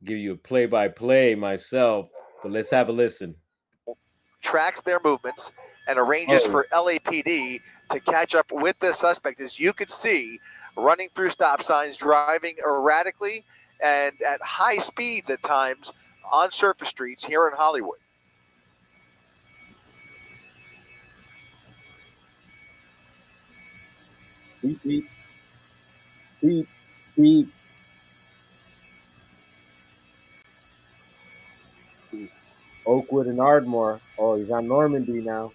Give you a play-by-play myself, but let's have a listen. Tracks their movements and arranges for LAPD to catch up with the suspect. As you can see, running through stop signs, driving erratically and at high speeds at times on surface streets here in Hollywood. Beep, beep. Beep, beep. Oakwood and Ardmore. Oh, he's on Normandy now.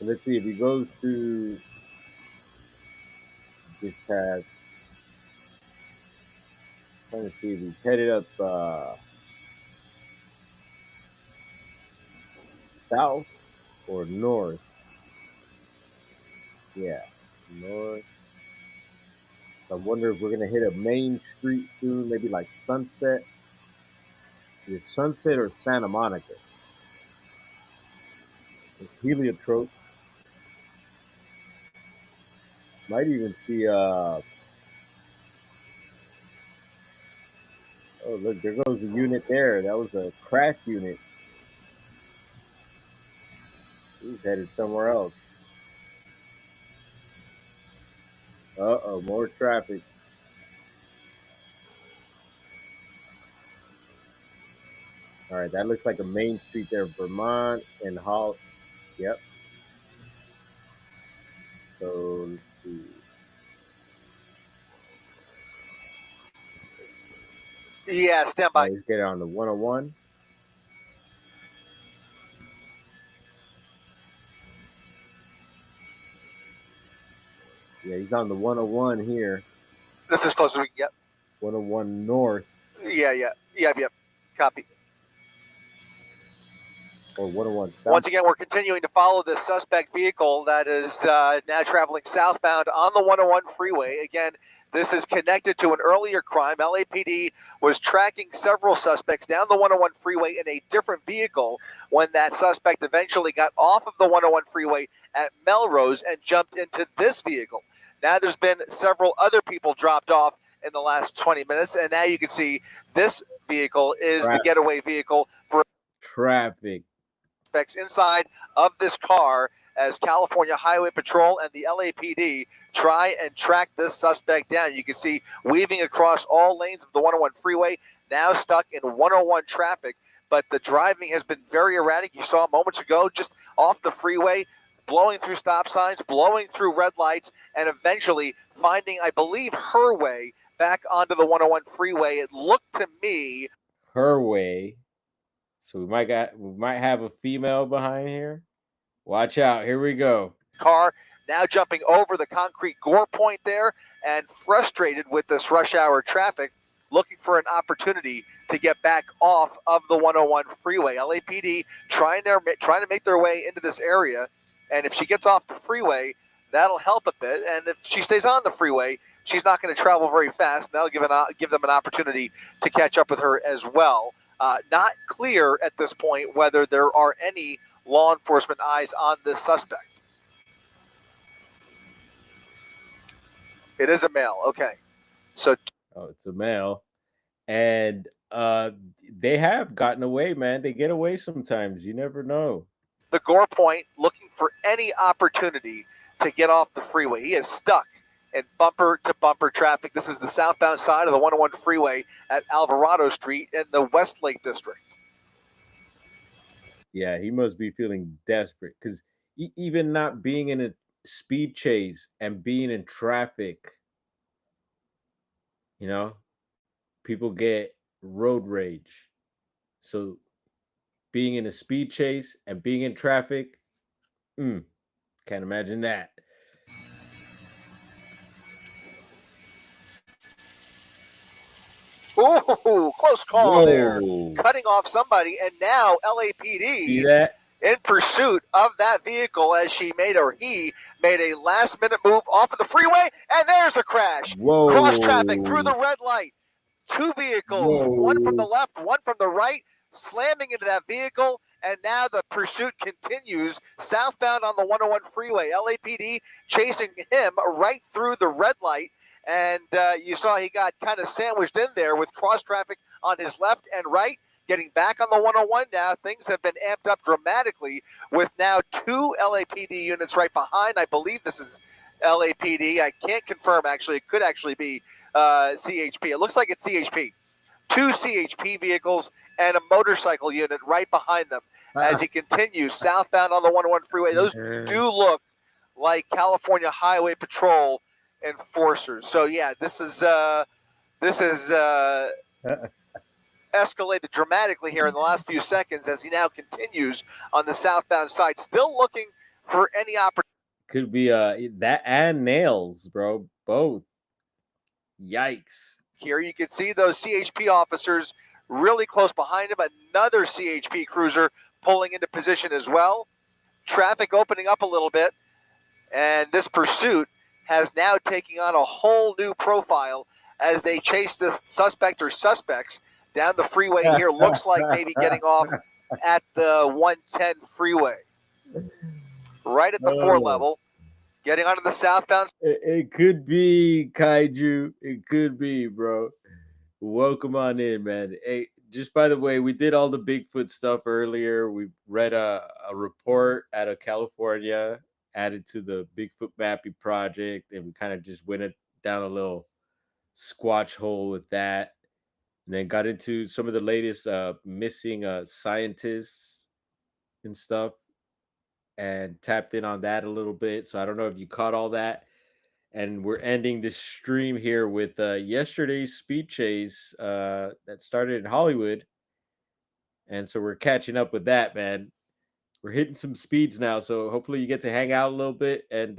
And let's see if he goes to this pass. Trying to see if he's headed up south or north. Yeah, north. I wonder if we're gonna hit a main street soon, maybe like Sunset. Either Sunset or Santa Monica. It's heliotrope. Might even see oh look, there goes a unit there. That was a crash unit. He's headed somewhere else. Uh-oh, more traffic. All right, that looks like a main street there, Vermont and Hall. Yep. So let's see. Yeah, stand by. Let's get it on the 101. Yeah, he's on the 101 here. This is as close as we can get. 101 north. Yeah. Copy. Or 101 south. Once again, we're continuing to follow this suspect vehicle that is now traveling southbound on the 101 freeway. Again, this is connected to an earlier crime. LAPD was tracking several suspects down the 101 freeway in a different vehicle when that suspect eventually got off of the 101 freeway at Melrose and jumped into this vehicle. Now there's been several other people dropped off in the last 20 minutes, and now you can see this vehicle is the getaway vehicle for traffic. Inside of this car as California Highway Patrol and the LAPD try and track this suspect down. You can see weaving across all lanes of the 101 freeway, now stuck in 101 traffic, but the driving has been very erratic. You saw moments ago just off the freeway, blowing through stop signs, blowing through red lights, and eventually finding, I believe, her way back onto the 101 freeway. It looked to me her way. So we might have a female behind here. Watch out. Here we go. Car now jumping over the concrete gore point there and frustrated with this rush hour traffic, looking for an opportunity to get back off of the 101 freeway. LAPD trying to make their way into this area, and if she gets off the freeway, that'll help a bit. And if she stays on the freeway, she's not going to travel very fast. That'll give them an opportunity to catch up with her as well. Not clear at this point whether there are any law enforcement eyes on this suspect. It is a male. Okay. So. Oh, it's a male. And they have gotten away, man. They get away sometimes. You never know. The gore point looking for any opportunity to get off the freeway. He is stuck in bumper-to-bumper traffic. This is the southbound side of the 101 freeway at Alvarado Street in the Westlake District. Yeah, he must be feeling desperate because even not being in a speed chase and being in traffic, you know, people get road rage. So being in a speed chase and being in traffic, can't imagine that. Ooh, close call there. Cutting off somebody, and now LAPD in pursuit of that vehicle as he made a last-minute move off of the freeway, and there's the crash. Cross traffic through the red light. Two vehicles, one from the left, one from the right, slamming into that vehicle, and now the pursuit continues southbound on the 101 freeway. LAPD chasing him right through the red light. And you saw he got kind of sandwiched in there with cross traffic on his left and right. Getting back on the 101 now, things have been amped up dramatically with now two LAPD units right behind. I believe this is LAPD. I can't confirm, actually. It could actually be CHP. It looks like it's CHP. Two CHP vehicles and a motorcycle unit right behind them as he continues southbound on the 101 freeway. Those do look like California Highway Patrol enforcers. So yeah, this is escalated dramatically here in the last few seconds as he now continues on the southbound side, still looking for any opportunity. Could be that and nails, bro. Both. Yikes. Here you can see those CHP officers really close behind him. Another CHP cruiser pulling into position as well. Traffic opening up a little bit. And this pursuit has now taken on a whole new profile as they chase this suspect or suspects down the freeway here. Looks like maybe getting off at the 110 freeway. Right at the 4 level. Getting onto the southbound. It could be, Kaiju. It could be, bro. Welcome on in, man. Hey, just by the way, we did all the Bigfoot stuff earlier. We read a report out of California, added to the Bigfoot mapping project, and we kind of just went down a little squatch hole with that. And then got into some of the latest missing scientists and stuff, and tapped in on that a little bit. So I don't know if you caught all that. And we're ending this stream here with yesterday's speed chase that started in Hollywood. And so we're catching up with that, man. We're hitting some speeds now. So hopefully you get to hang out a little bit. And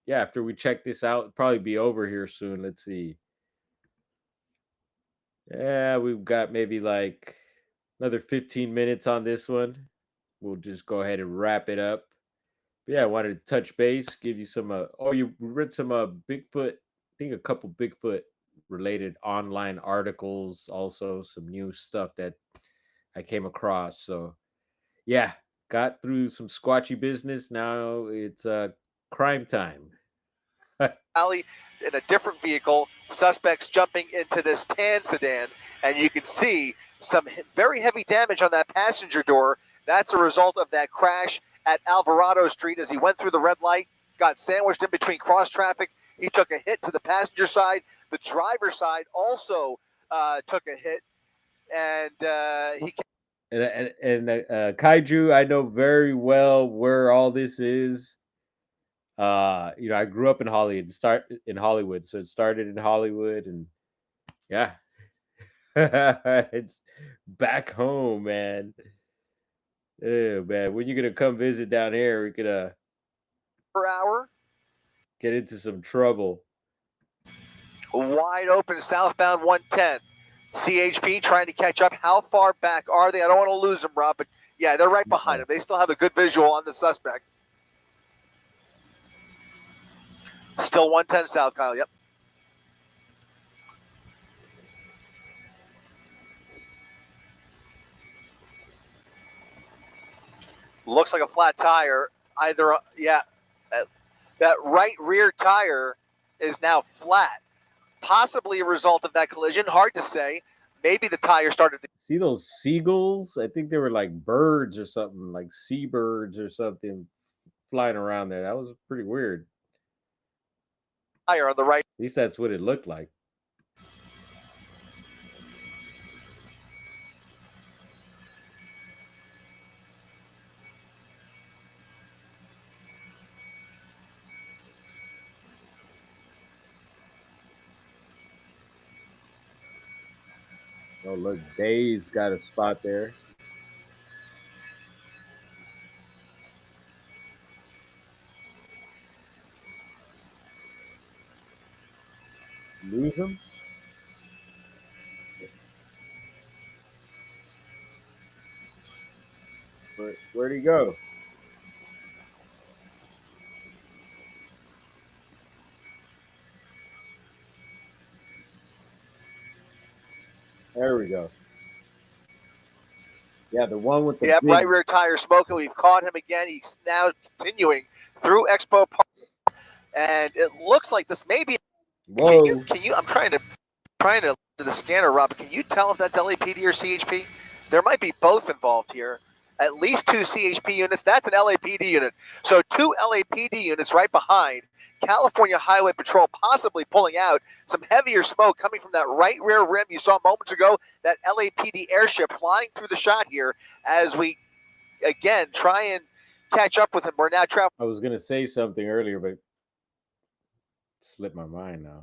yeah, after we check this out, it'll probably be over here soon. Let's see. Yeah, we've got maybe like another 15 minutes on this one. We'll just go ahead and wrap it up. But yeah, I wanted to touch base, give you some you read some Bigfoot, I think a couple Bigfoot related online articles, also some new stuff that I came across. So yeah, got through some squatchy business. Now it's crime time. Alley in a different vehicle, suspects jumping into this tan sedan, and you can see some very heavy damage on that passenger door. That's a result of that crash at Alvarado Street as he went through the red light, got sandwiched in between cross traffic. He took a hit to the passenger side. The driver's side also took a hit, and he. And Kaiju, I know very well where all this is. I grew up in Hollywood, so it started in Hollywood, and yeah, it's back home, man. Oh man, when you gonna come visit down here? We could per hour get into some trouble. Wide open southbound 110. CHP trying to catch up. How far back are they? I don't want to lose them, Rob, but yeah, they're right behind him. They still have a good visual on the suspect. Still 110 south, Kyle. Yep. Looks like a flat tire. Either, that right rear tire is now flat. Possibly a result of that collision. Hard to say. Maybe the tire started to... See those seagulls? I think they were like birds or something, like seabirds or something flying around there. That was pretty weird. Tire on the right. At least that's what it looked like. Oh, look, Day's got a spot there. Lose him? Where'd he go? There we go. Yeah, the one with the right rear tire smoking. We've caught him again. He's now continuing through Expo Park, and it looks like this may be. Whoa! Can you? I'm trying to do the scanner, Rob. Can you tell if that's LAPD or CHP? There might be both involved here. At least 2 CHP units. That's an LAPD unit. So 2 LAPD units right behind. California Highway Patrol possibly pulling out. Some heavier smoke coming from that right rear rim you saw moments ago. That LAPD airship flying through the shot here as we, again, try and catch up with him. We're now traveling. I was going to say something earlier, but slipped my mind now.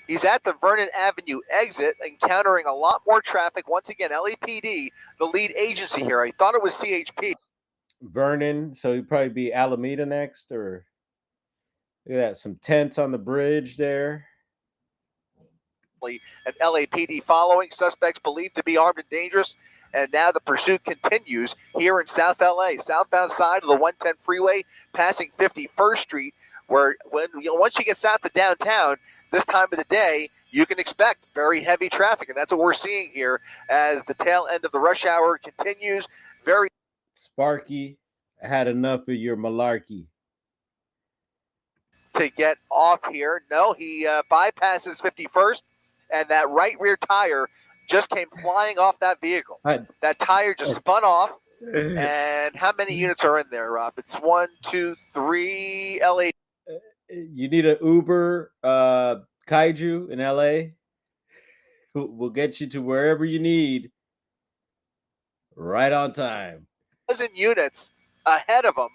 He's at the Vernon Avenue exit, encountering a lot more traffic. Once again, LAPD, the lead agency here. I thought it was CHP. Vernon, so he'd probably be Alameda next, or look at that, some tents on the bridge there. An LAPD following, suspects believed to be armed and dangerous, and now the pursuit continues here in South LA, southbound side of the 110 freeway, passing 51st Street, where once you get south of downtown, this time of the day, you can expect very heavy traffic, and that's what we're seeing here as the tail end of the rush hour continues. Very Sparky, I had enough of your malarkey. To get off here, no, he bypasses 51st, and that right rear tire just came flying off that vehicle. That tire just spun off. And how many units are in there, Rob? It's 1, 2, 3 LA. You need an Uber kaiju in LA. We'll get you to wherever you need right on time. Dozen units ahead of them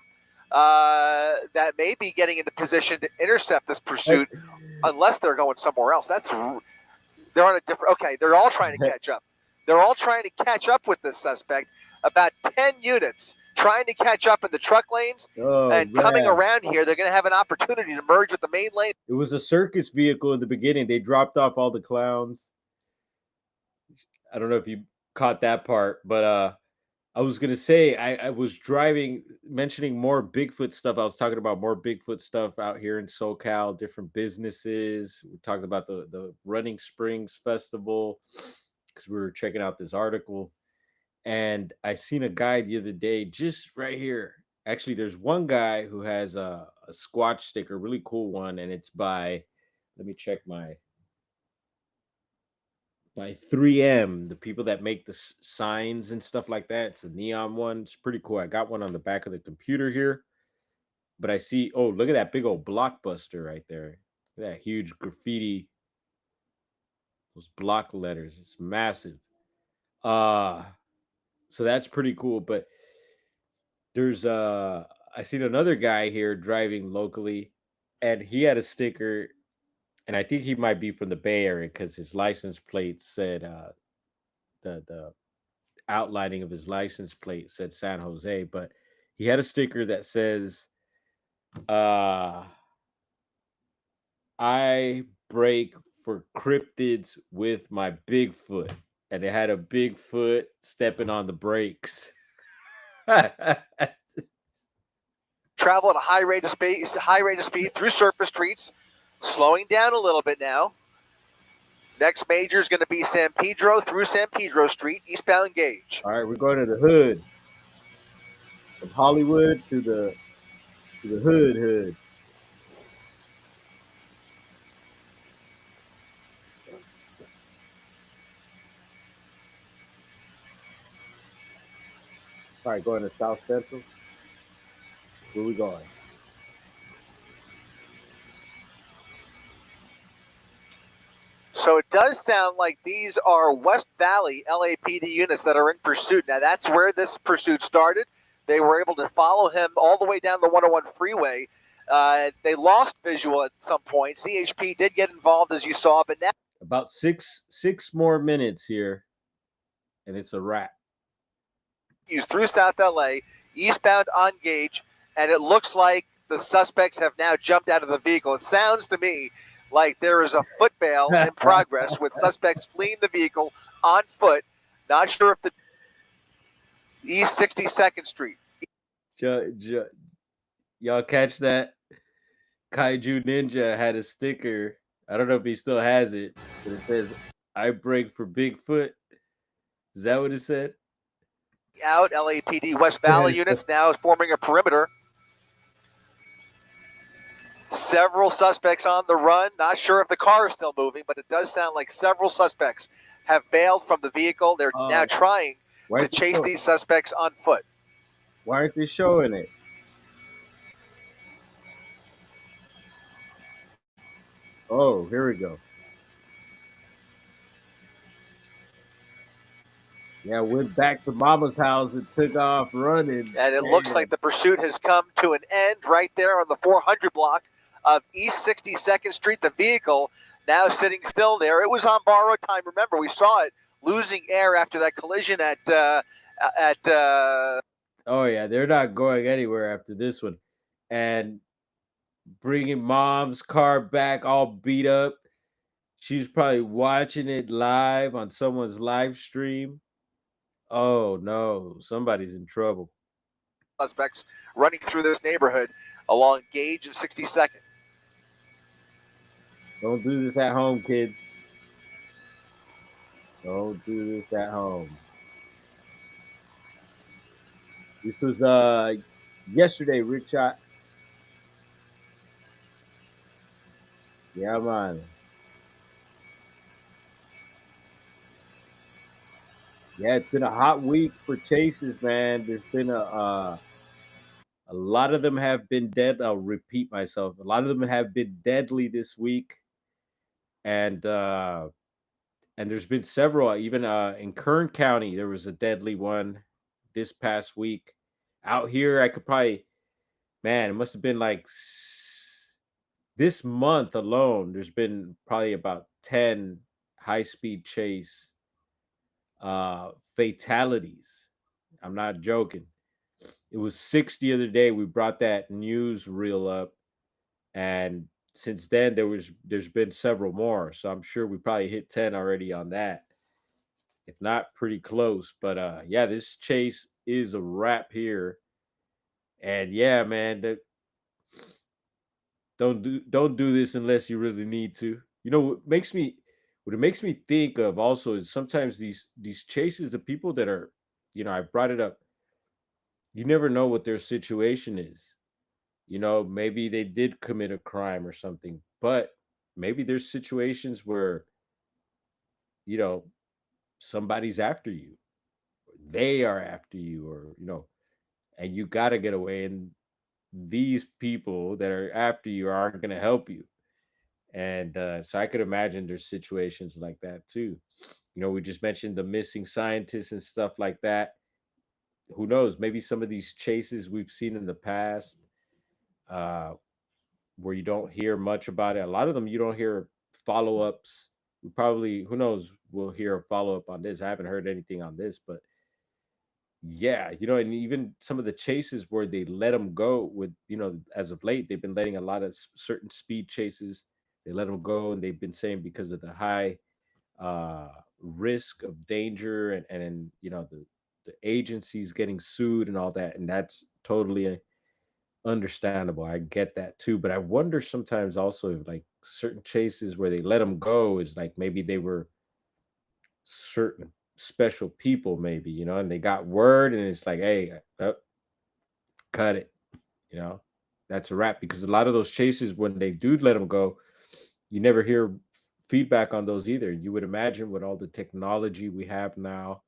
that may be getting into position to intercept this pursuit, unless they're going somewhere else. They're on a different. Okay, they're all trying to catch up. They're all trying to catch up with this suspect. About 10 units trying to catch up in the truck lanes, coming around here. They're going to have an opportunity to merge with the main lane. It was a circus vehicle in the beginning. They dropped off all the clowns. I don't know if you caught that part, but I was going to say, I was driving, mentioning more Bigfoot stuff. I was talking about more Bigfoot stuff out here in SoCal, different businesses. We talked about the Running Springs Festival because we were checking out this article. And I seen a guy the other day just right here. Actually, there's one guy who has a Squatch sticker, really cool one, and it's by, let me check by 3M, the people that make the signs and stuff like that. It's a neon one. It's pretty cool. I got one on the back of the computer here. But I see, oh, look at that big old Blockbuster right there. Look at that huge graffiti. Those block letters. It's massive. So that's pretty cool. But there's I seen another guy here driving locally, and he had a sticker, and I think he might be from the Bay Area because his license plate said the outlining of his license plate said San Jose, but he had a sticker that says I brake for cryptids with my Bigfoot, and it had a Bigfoot stepping on the brakes. Travel at a high rate of speed through surface streets, slowing down a little bit now. Next major is going to be San Pedro through San Pedro Street, eastbound gauge. All right, we're going to the hood, from Hollywood to the hood. All right, going to South Central. Where we going? So it does sound like these are West Valley LAPD units that are in pursuit. Now, that's where this pursuit started. They were able to follow him all the way down the 101 freeway. They lost visual at some point. CHP did get involved, as you saw, but now... About six more minutes here, and it's a wrap. Through South LA, eastbound on gauge, and it looks like the suspects have now jumped out of the vehicle. It sounds to me like there is a foot bail in progress with suspects fleeing the vehicle on foot. Not sure if the East 62nd Street. Y'all catch that? Kaiju Ninja had a sticker. I don't know if he still has it, but it says, I brake for Bigfoot. Is that what it said? Out, LAPD West Valley units now forming a perimeter. Several suspects on the run. Not sure if the car is still moving, but it does sound like several suspects have bailed from the vehicle. They're now trying to chase these suspects on foot. Why aren't they showing it? Oh, here we go. Yeah, went back to Mama's house and took off running. And it looks like the pursuit has come to an end right there on the 400 block of East 62nd Street. The vehicle now sitting still there. It was on borrowed time. Remember, we saw it losing air after that collision at Oh yeah, they're not going anywhere after this one. And bringing mom's car back all beat up. She's probably watching it live on someone's live stream. Oh no, somebody's in trouble. Suspects running through this neighborhood along Gage 62nd. Don't do this at home, kids. Don't do this at home. This was yesterday, Rich Shot. Yeah, man. Yeah, it's been a hot week for chases, man. There's been a lot of them have been dead. I'll repeat myself. A lot of them have been deadly this week, and there's been several. Even in Kern County, there was a deadly one this past week. Out here, I could probably, man, it must have been like this month alone. There's been probably about 10 high speed chase fatalities. I'm not joking. It was 6 the other day. We brought that news reel up, and since then there's been several more. So I'm sure we probably hit 10 already on that, if not pretty close. But yeah, this chase is a wrap here. And yeah, man, don't do this unless you really need to. You know what it makes me think of also is sometimes these chases, the people that are, I brought it up, you never know what their situation is. Maybe they did commit a crime or something, but maybe there's situations where, you know, somebody's after you, they are after you, or, and you got to get away. And these people that are after you aren't going to help you. And so I could imagine there's situations like that too. We just mentioned the missing scientists and stuff like that. Who knows? Maybe some of these chases we've seen in the past, uh, where you don't hear much about it. A lot of them you don't hear follow ups. We probably, who knows, we'll hear a follow up on this. I haven't heard anything on this, but yeah, and even some of the chases where they let them go with, as of late, they've been letting a lot of certain speed chases. They let them go, and they've been saying because of the high risk of danger, and the agencies getting sued and all that, and that's totally understandable. I get that too, but I wonder sometimes also if like certain chases where they let them go is like maybe they were certain special people, maybe, and they got word, and it's like, hey, cut it, you know, that's a wrap. Because a lot of those chases, when they do let them go, you never hear feedback on those either. You would imagine with all the technology we have now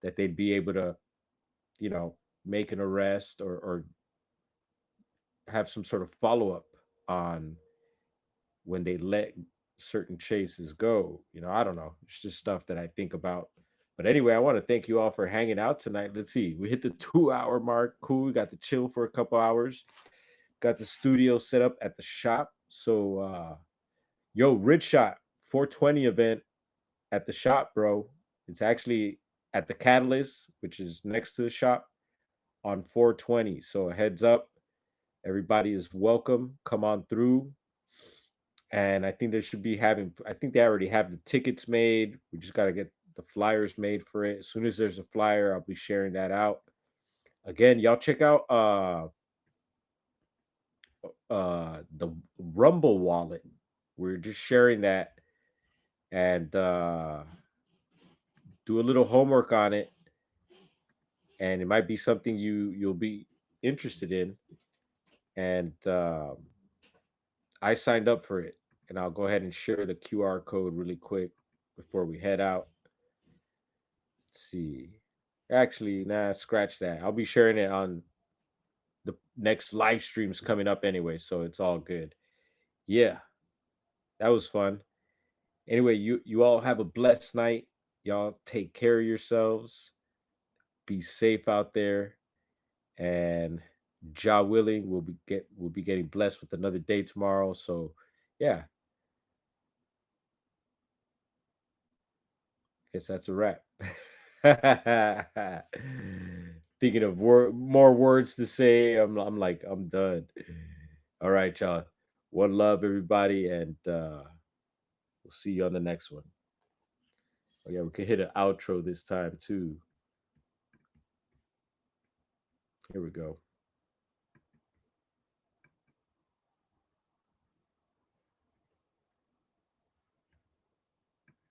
that they'd be able to, you know, make an arrest, or have some sort of follow up on when they let certain chases go. I don't know. It's just stuff that I think about. But anyway, I want to thank you all for hanging out tonight. Let's see. We hit the 2 hour mark. Cool. We got to chill for a couple hours. Got the studio set up at the shop. So yo, Rich Shot 420 event at the shop, bro. It's actually at the Catalyst, which is next to the shop, on 420. So a heads up. Everybody is welcome. Come on through. And I think they should be having, I think they already have the tickets made. We just got to get the flyers made for it. As soon as there's a flyer, I'll be sharing that out. Again, y'all check out the Rumble wallet. We're just sharing that, and do a little homework on it, and it might be something you'll be interested in. And I signed up for it, and I'll go ahead and share the QR code really quick before we head out. Let's see. Actually, nah, scratch that. I'll be sharing it on the next live streams coming up anyway, so it's all good. Yeah, that was fun. Anyway, you all have a blessed night. Y'all take care of yourselves. Be safe out there, and Jah willing, we'll be getting blessed with another day tomorrow. So, yeah, guess that's a wrap. thinking of more words to say. I'm like, I'm done. All right, y'all. One love, everybody, and we'll see you on the next one. Oh yeah, we can hit an outro this time too. Here we go.